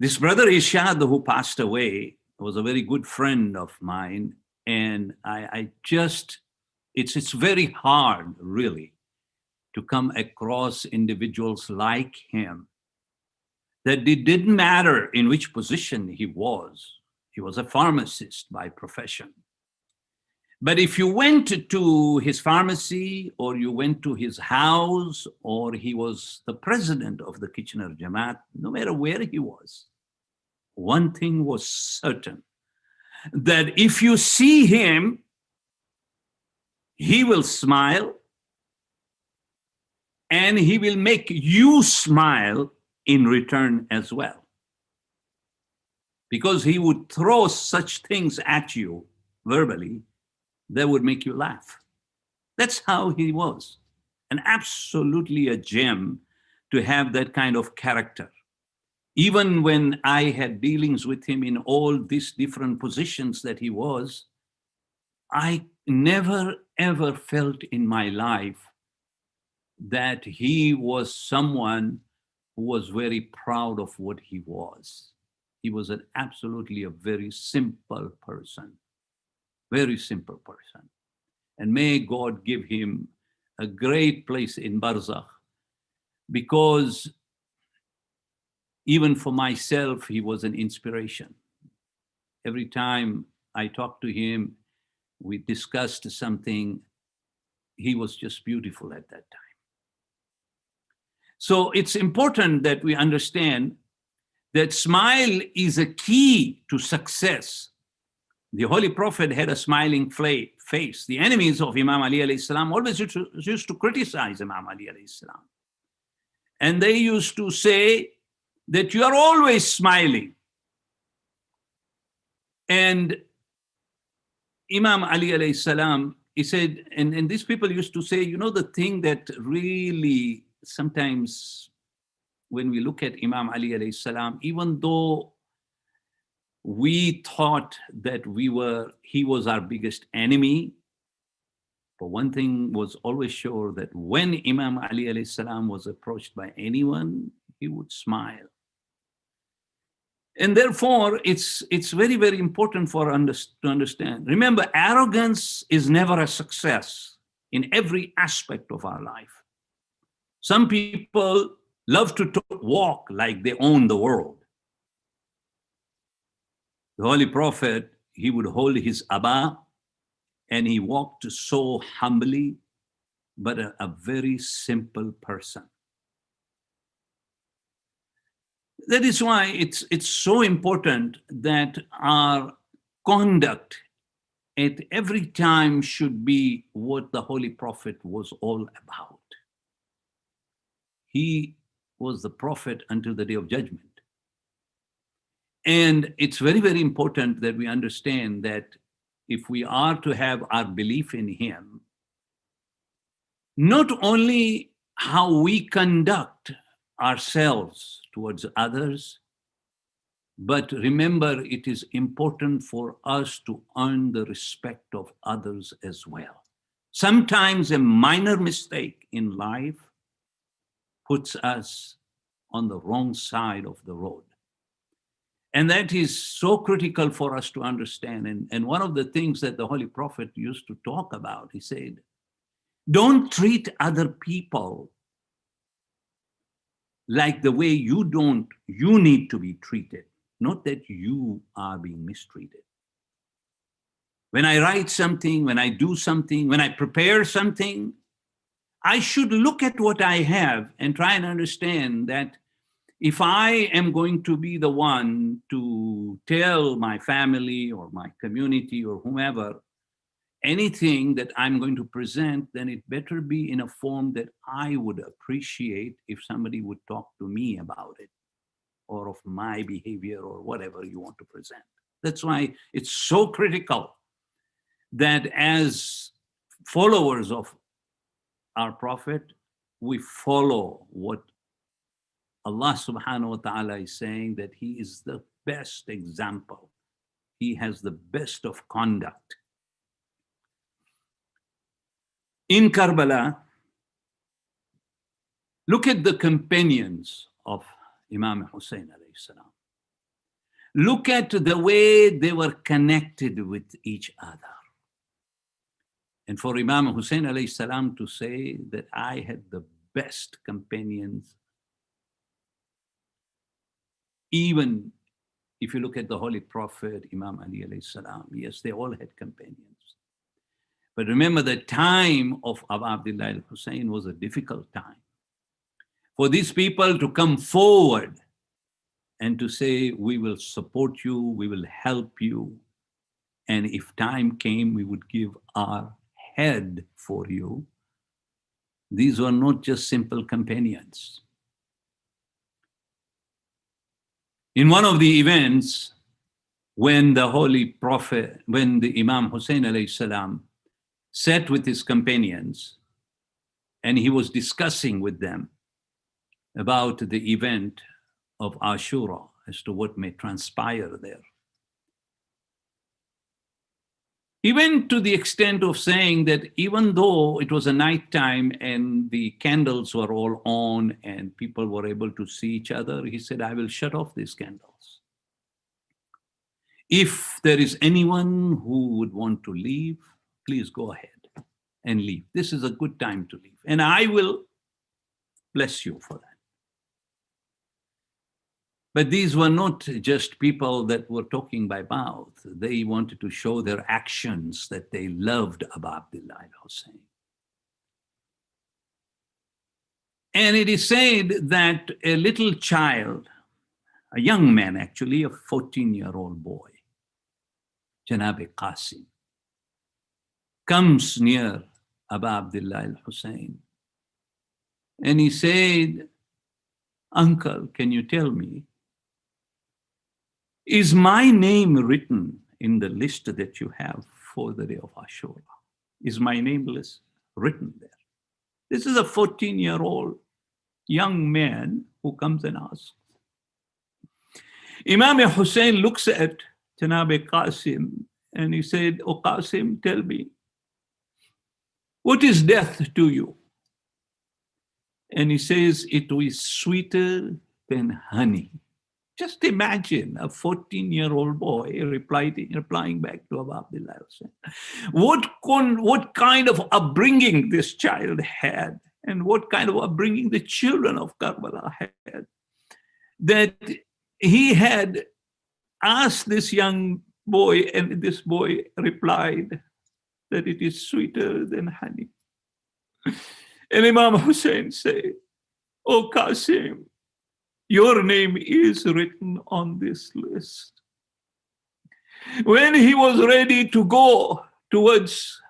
This brother Ishad, who passed away, was a very good friend of mine. And it's very hard, really, to come across individuals like him, that it didn't matter in which position he was. He was a pharmacist by profession. But if you went to his pharmacy, or you went to his house, or he was the president of the Kitchener Jamaat, no matter where he was, one thing was certain, that if you see him, he will smile, and he will make you smile in return as well. Because he would throw such things at you verbally that would make you laugh. That's how he was. And absolutely a gem to have that kind of character. Even when I had dealings with him in all these different positions that he was, I never ever felt in my life that he was someone who was very proud of what he was. He was absolutely a very simple person. Very simple person. And may God give him a great place in Barzakh, because even for myself, he was an inspiration. Every time I talked to him, we discussed something, he was just beautiful at that time. So it's important that we understand that smile is a key to success. The Holy Prophet had a smiling face. The enemies of Imam Ali alayhi salam always used to criticize Imam Ali alayhi salam. And they used to say that you are always smiling. And Imam Ali alayhi salam, he said, and these people used to say, you know, the thing that really sometimes when we look at Imam Ali alayhi salam, even though we thought that he was our biggest enemy, but one thing was always sure, that when Imam Ali alayhi salam was approached by anyone, he would smile. And therefore, it's very, very important for us to understand. Remember, arrogance is never a success in every aspect of our life. Some people love to walk like they own the world. The Holy Prophet, he would hold his abba, and he walked so humbly, but a very simple person. That is why it's so important that our conduct at every time should be what the Holy Prophet was all about. He was the prophet until the day of judgment. And it's very, very important that we understand that if we are to have our belief in him, not only how we conduct ourselves towards others, but remember, it is important for us to earn the respect of others as well. Sometimes a minor mistake in life puts us on the wrong side of the road. And that is so critical for us to understand. And one of the things that the Holy Prophet used to talk about, he said, don't treat other people like the way you need to be treated, not that you are being mistreated. When I write something, when I do something, when I prepare something, I should look at what I have and try and understand that if I am going to be the one to tell my family or my community or whomever anything that I'm going to present, then it better be in a form that I would appreciate if somebody would talk to me about it, or of my behavior or whatever you want to present. That's why it's so critical that as followers of our Prophet, we follow what Allah subhanahu wa ta'ala is saying, that he is the best example. He has the best of conduct. In Karbala, look at the companions of Imam Hussein alayhi salam. Look at the way they were connected with each other. And for Imam Hussein alayhi salam to say that I had the best companions, even if you look at the Holy Prophet, Imam Ali alayhi salam, yes, they all had companions. But remember, the time of Abu Abdullah al-Hussein was a difficult time. For these people to come forward and to say, we will support you, we will help you, and if time came, we would give our head for you. These were not just simple companions. In one of the events, when the Holy Prophet, when the Imam Hussein alayhi salam sat with his companions and he was discussing with them about the event of Ashura as to what may transpire there. He went to the extent of saying that even though it was a night time and the candles were all on and people were able to see each other, he said, I will shut off these candles. If there is anyone who would want to leave, please go ahead and leave. This is a good time to leave. And I will bless you for that. But these were not just people that were talking by mouth. They wanted to show their actions that they loved Abu Abdullah al-Hussein. And it is said that a little child, a young man actually, a 14-year-old boy, Janab Qasim, comes near Abu Abdullah al-Hussein. And he said, Uncle, can you tell me, is my name written in the list that you have for the day of Ashura? Is my name list written there? This is a 14-year-old young man who comes and asks. Imam Hussein looks at Janab Qasim and he said, Oh Qasim, tell me, what is death to you? And he says, it is sweeter than honey. Just imagine a 14-year-old boy replying back to Abu Abdullah Hussein. What kind of upbringing this child had, and what kind of upbringing the children of Karbala had, that he had asked this young boy, and this boy replied that it is sweeter than honey. And Imam Hussein said, Oh Qasim, your name is written on this list. When he was ready to go towards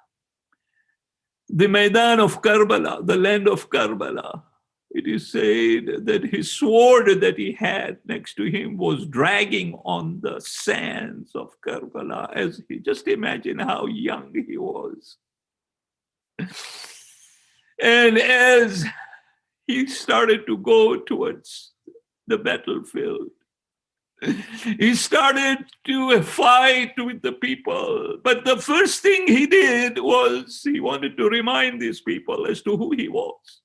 the Maidan of Karbala, the land of Karbala, it is said that his sword that he had next to him was dragging on the sands of Karbala. As he, just imagine how young he was. And as he started to go towards the battlefield, he started to fight with the people. But the first thing he did was he wanted to remind these people as to who he was.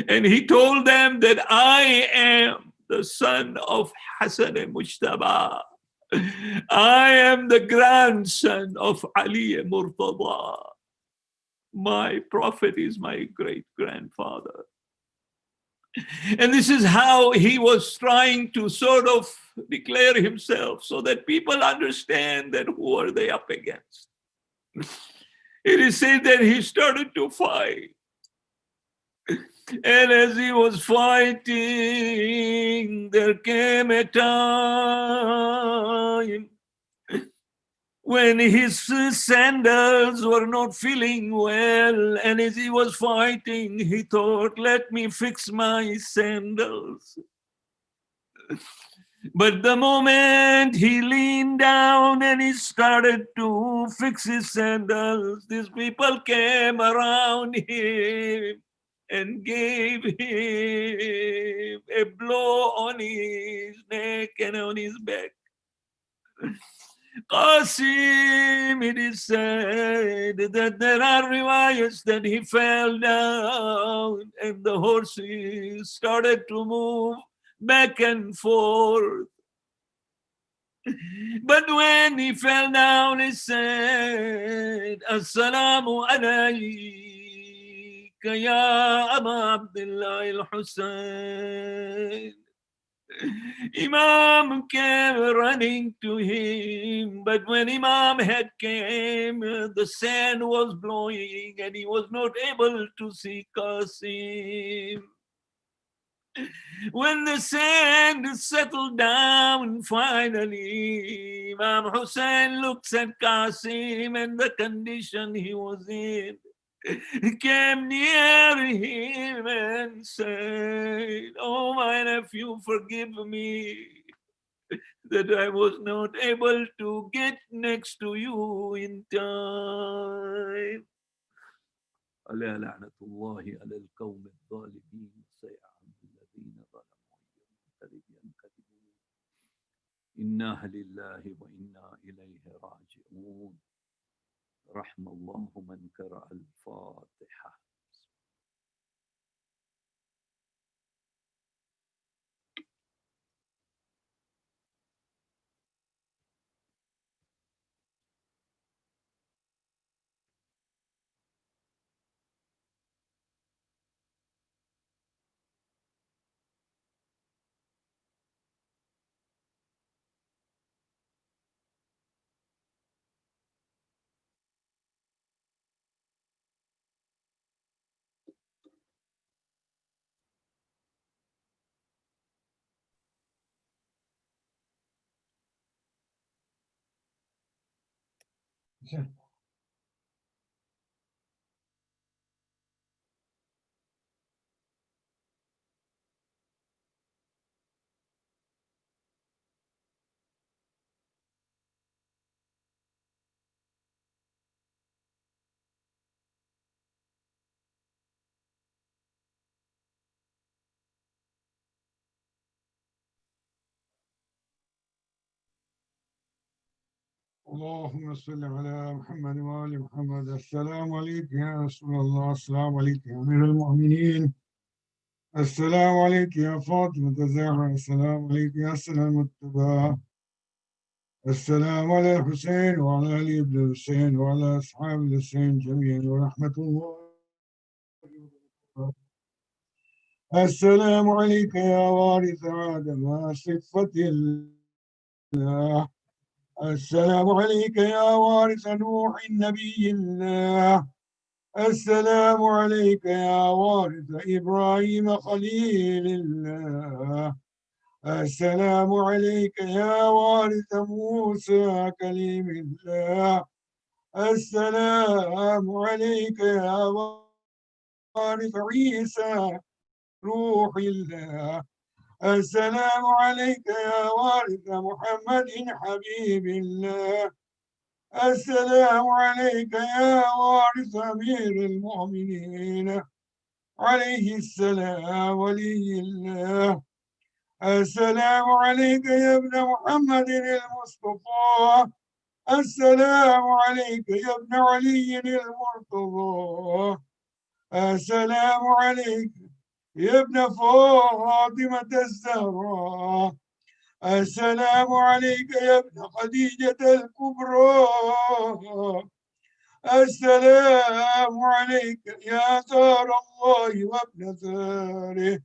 And he told them that I am the son of Hassan Mujtaba. I am the grandson of Ali Murtada. My prophet is my great-grandfather. And this is how he was trying to sort of declare himself so that people understand that who are they up against. It is said that he started to fight. And as he was fighting, there came a time when his sandals were not feeling well. And as he was fighting, he thought, let me fix my sandals. But the moment he leaned down and he started to fix his sandals, these people came around him and gave him a blow on his neck and on his back. Qasim, it is said that there are riwayats that he fell down and the horses started to move back and forth. But when he fell down, he said, Assalamu alayka ya Aba Abdullah al-Hussein. Imam came running to him, but when Imam had came, the sand was blowing and he was not able to see Qasim. When the sand settled down, finally, Imam Hussein looks at Qasim and the condition he was in. Came near him and said, "Oh, my nephew, forgive me that I was not able to get next to you in time." على لعنة الله على القوم الظالمين سيعلم الذين ظلموا ينقلب ينقلبون إنا لله وإنا إليه راجعون. رحم الله من قرأ الفاتحة. اللهم صل على محمد وآل محمد. السلام عليك يا رسول الله، السلام عليك يا أمير المؤمنين، السلام عليك يا فاطمة الزهراء، السلام عليك يا سلام التباع، السلام على الحسين وعلى علي بن الحسين وعلى أصحاب الحسين جميعا ورحمة الله. السلام عليك يا وارث آدم صفة الله. السلام عليك يا وارث نوح النبي الله. السلام عليك يا وارث إبراهيم خليل الله. السلام عليك يا وارث موسى كليم الله. السلام عليك يا وارث عيسى روح الله. السلام عليك يا وارث محمد حبيب الله. السلام عليك يا وارث أمير المؤمنين عليه السلام ولي الله. السلام عليك يا ابن محمد المصطفى. السلام عليك يا ابن علي المرتضى. السلام عليك يا ابن فاطمة الزهراء. السلام عليك يا ابن خديجة الكبرى. السلام عليك يا ثار الله وابن ثاره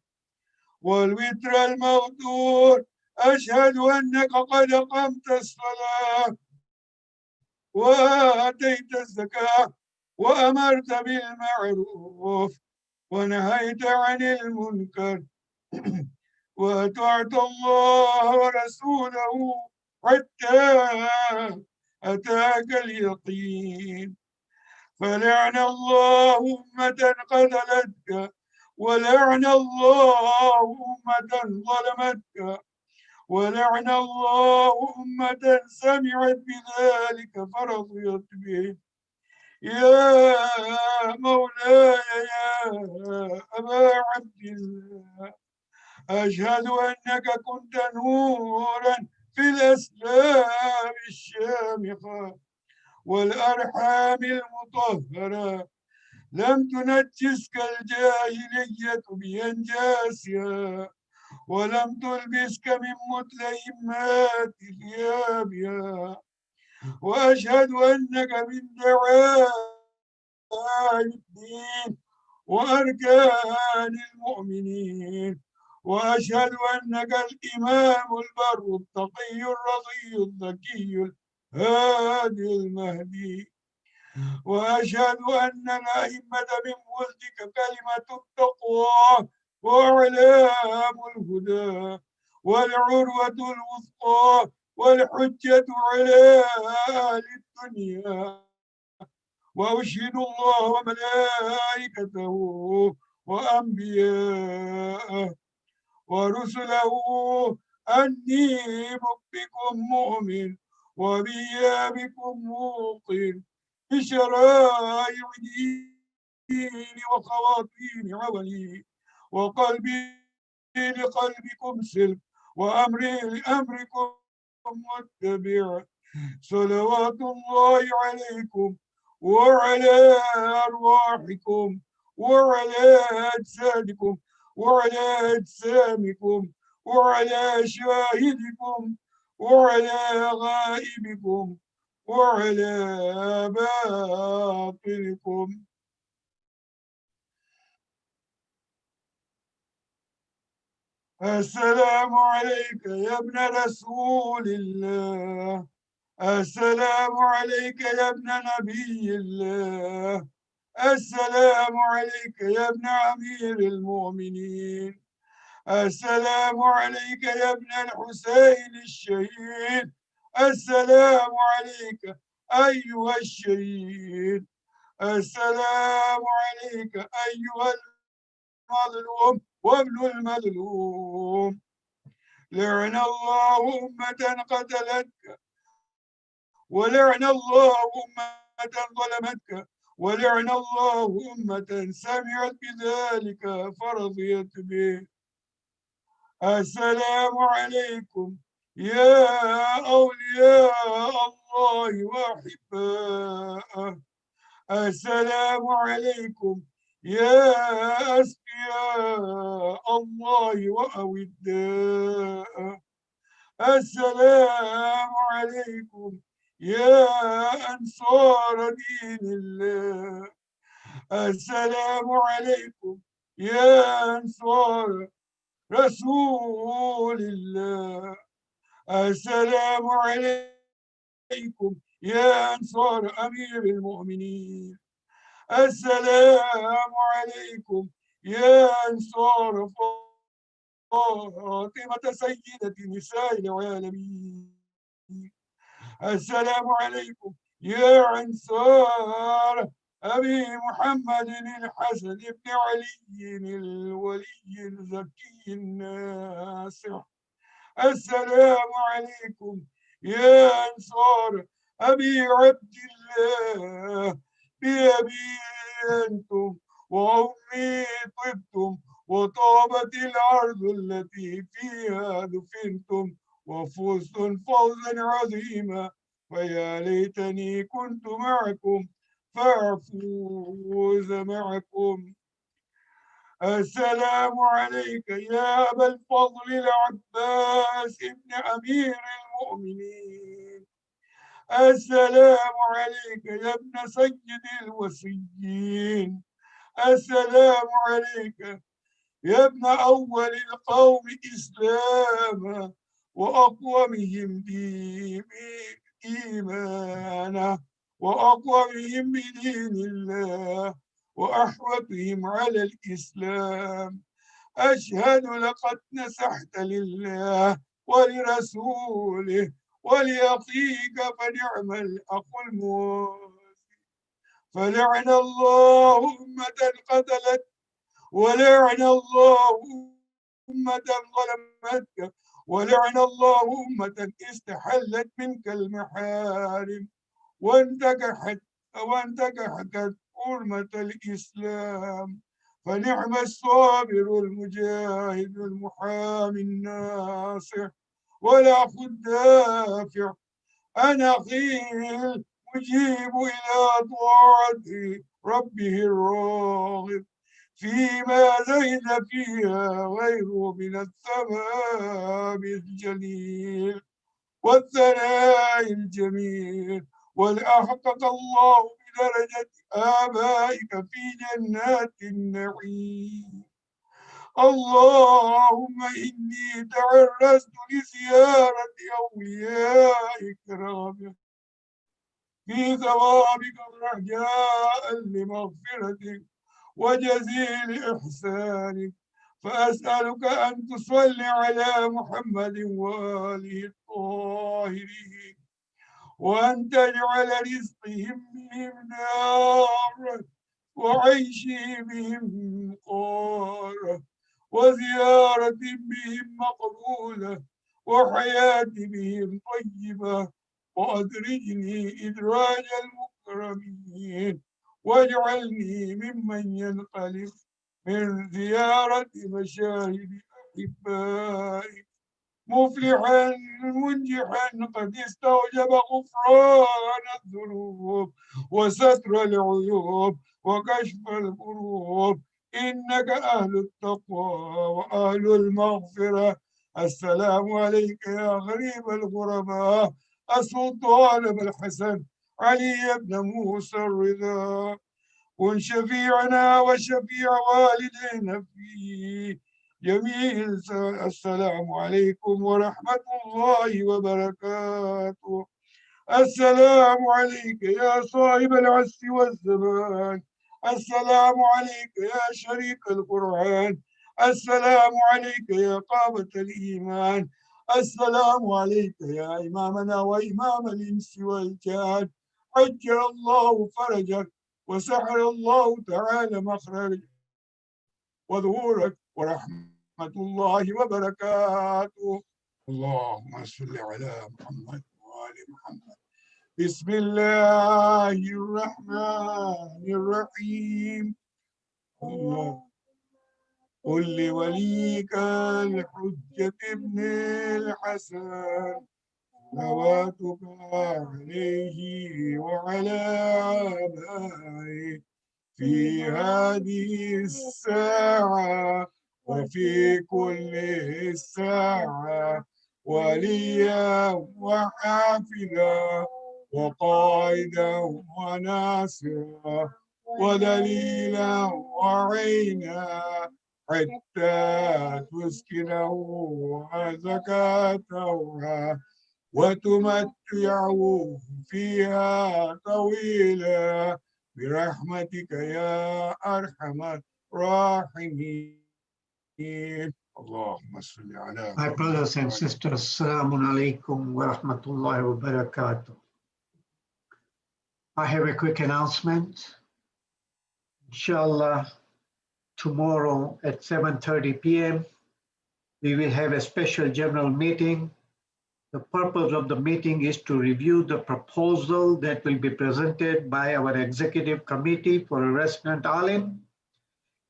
والوتر الموتور. أشهد أنك قد قمت الصلاة وآتيت الزكاة وأمرت بالمعروف ونهيت عن المنكر وأطعت الله ورسوله حتى أتاك اليقين. فلعن الله أمة قتلتك ولعن الله أمة ظلمتك ولعن الله أمة سمعت بذلك فرضيت به. يا مولاي يا أبا عبد الله، أشهد أنك كنت نورا في الأسلام الشامخة والأرحام المطهرة، لم تنجسك الجاهلية بأنجاسها ولم تلبسك من متلئمات ثيابها، وأشهد أنك من دعائم الدين وأركان المؤمنين، وأشهد أنك الإمام البر التقي الرضي الذكي الهادي المهدي، وأشهد أن الأئمة من ملكك كلمة التقوى وإعلام الهدى والعروة الوثقى والحجة على أهل الدنيا، وأشهد الله وملائكته وأنبياءه ورسله أني بكم مؤمن وبإيابكم موقن بشرائع ديني وخواطيم عملي، وقلبي لقلبكم سلك وأمري لأمركم متبع. صلوات الله عليكم وعلى أرواحكم وعلى أجسادكم وعلى أجسامكم وعلى شاهدكم وعلى غائبكم وعلى باطنكم. السلام عليك يا ابن رسول الله، السلام عليك يا ابن نبي الله، السلام عليك يا ابن أمير المؤمنين، السلام عليك يا ابن الحسين الشهيد، السلام عليك أيها الشهيد، السلام عليك أيها المظلوم وابن المظلوم. لعن الله أمة قتلتك، ولعن الله أمة ظلمتك، ولعن الله أمة سمعت بذلك فرضيت به. السلام عليكم يا أولياء الله وأحباءه، السلام عليكم يا أسقياء الله وأوداءه، السلام عليكم يا أنصار دين الله، السلام عليكم يا أنصار رسول الله، السلام عليكم يا أنصار أمير المؤمنين، السلام عليكم يا أنصار فاطمة سيدة نساء العالمين، السلام عليكم يا أنصار أبي محمد الحسن بن علي الولي الزكي الناصح، السلام عليكم يا أنصار أبي عبد الله، بأبي أنتم وأمي طبتم وطابت الأرض التي فيها دفنتم وفزتم فوزا عظيما، ويا ليتني كنت معكم فأفوز معكم. السلام عليك يا أبا الفضل العباس ابن أمير المؤمنين، السلام عليك يا ابن سيد الوصيين، السلام عليك يا ابن أول القوم إسلاما وأقومهم إيمانا وأقومهم بدين الله وأحوطهم على الإسلام. أشهد لقد نصحت لله ولرسوله ولأخيك فنعم الأخ المواسي. فلعن الله أمة قتلت، ولعن الله أمة ظلمتك، ولعن الله أمة استحلت منك المحارم وانتكحت حرمة الإسلام. فنعم الصابر المجاهد المحامي الناصح والأخ الدافع، أنا خيل مجيب إلى طاعة ربه الراغب فيما زين فيها غيره من الثواب الجليل والثناء الجميل، ولأحقق الله بدرجة آبائك في جنات النعيم. اللهم إني تعرضت لزيارة أوليائك كرامك في ثوابك رجاء لمغفرتك وجزيل إحسانك، فأسألك أن تصلي على محمد وآله الطاهرين، وأن تجعل رزقهم بهم نارا وعيشي بهم قارة وزيارة بهم مقبولة وحياتي بهم طيبة، وأدرجني إدراج المكرمين، واجعلني ممن ينقلب من زيارة مشاهد أحبائي مفلحا منجحا قد استوجب غفران الذنوب وستر العيوب وكشف الكروب، إنك أهل التقوى وأهل المغفرة. السلام عليك يا غريب الغرباء السلطان بالحسن علي بن موسى الرضا، كن شفيعنا وشفيع والدينا في جميع السلام عليكم ورحمة الله وبركاته. السلام عليك يا صاحب العصر والزمان، السلام عليك يا شريك القرآن، السلام عليك يا قامة الإيمان، السلام عليك يا إمامنا وإمام الإنس والجان، عجل الله فرجك وسحر الله تعالى مخرجك وظهورك ورحمة الله وبركاته. اللهم صل على محمد وآل محمد. بسم الله الرحمن الرحيم. قل لوليك الحجة ابن الحسن صلواتك عليه وعلى آبائه في هذه الساعة وفي كل الساعة، وليا وحافظا وقائدا وناصرا ودليلا وعينا، حتى تسكنه زكاته وتمتعه فيها طويلا برحمتك يا أرحم الراحمين. اللهم صل على My brothers and sisters, Assalamu alaikum wa rahmatullahi wa barakatuh. I have a quick announcement. Inshallah, tomorrow at 7:30 p.m., we will have a special general meeting. The purpose of the meeting is to review the proposal that will be presented by our executive committee for a resident alim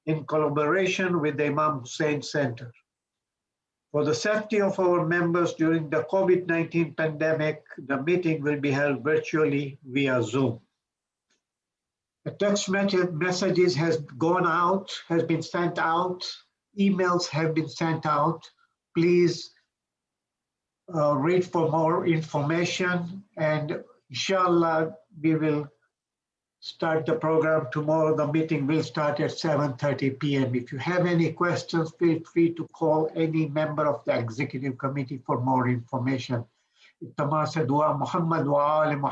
in collaboration with the Imam Hussein Center. For the safety of our members during the COVID-19 pandemic, the meeting will be held virtually via Zoom. The text messages has been sent out, emails have been sent out. Please read for more information, and inshallah we will start the program tomorrow. The meeting will start at 7:30 p.m. If you have any questions, feel free to call any member of the executive committee for more information. Muhammad wa ali Muhammad.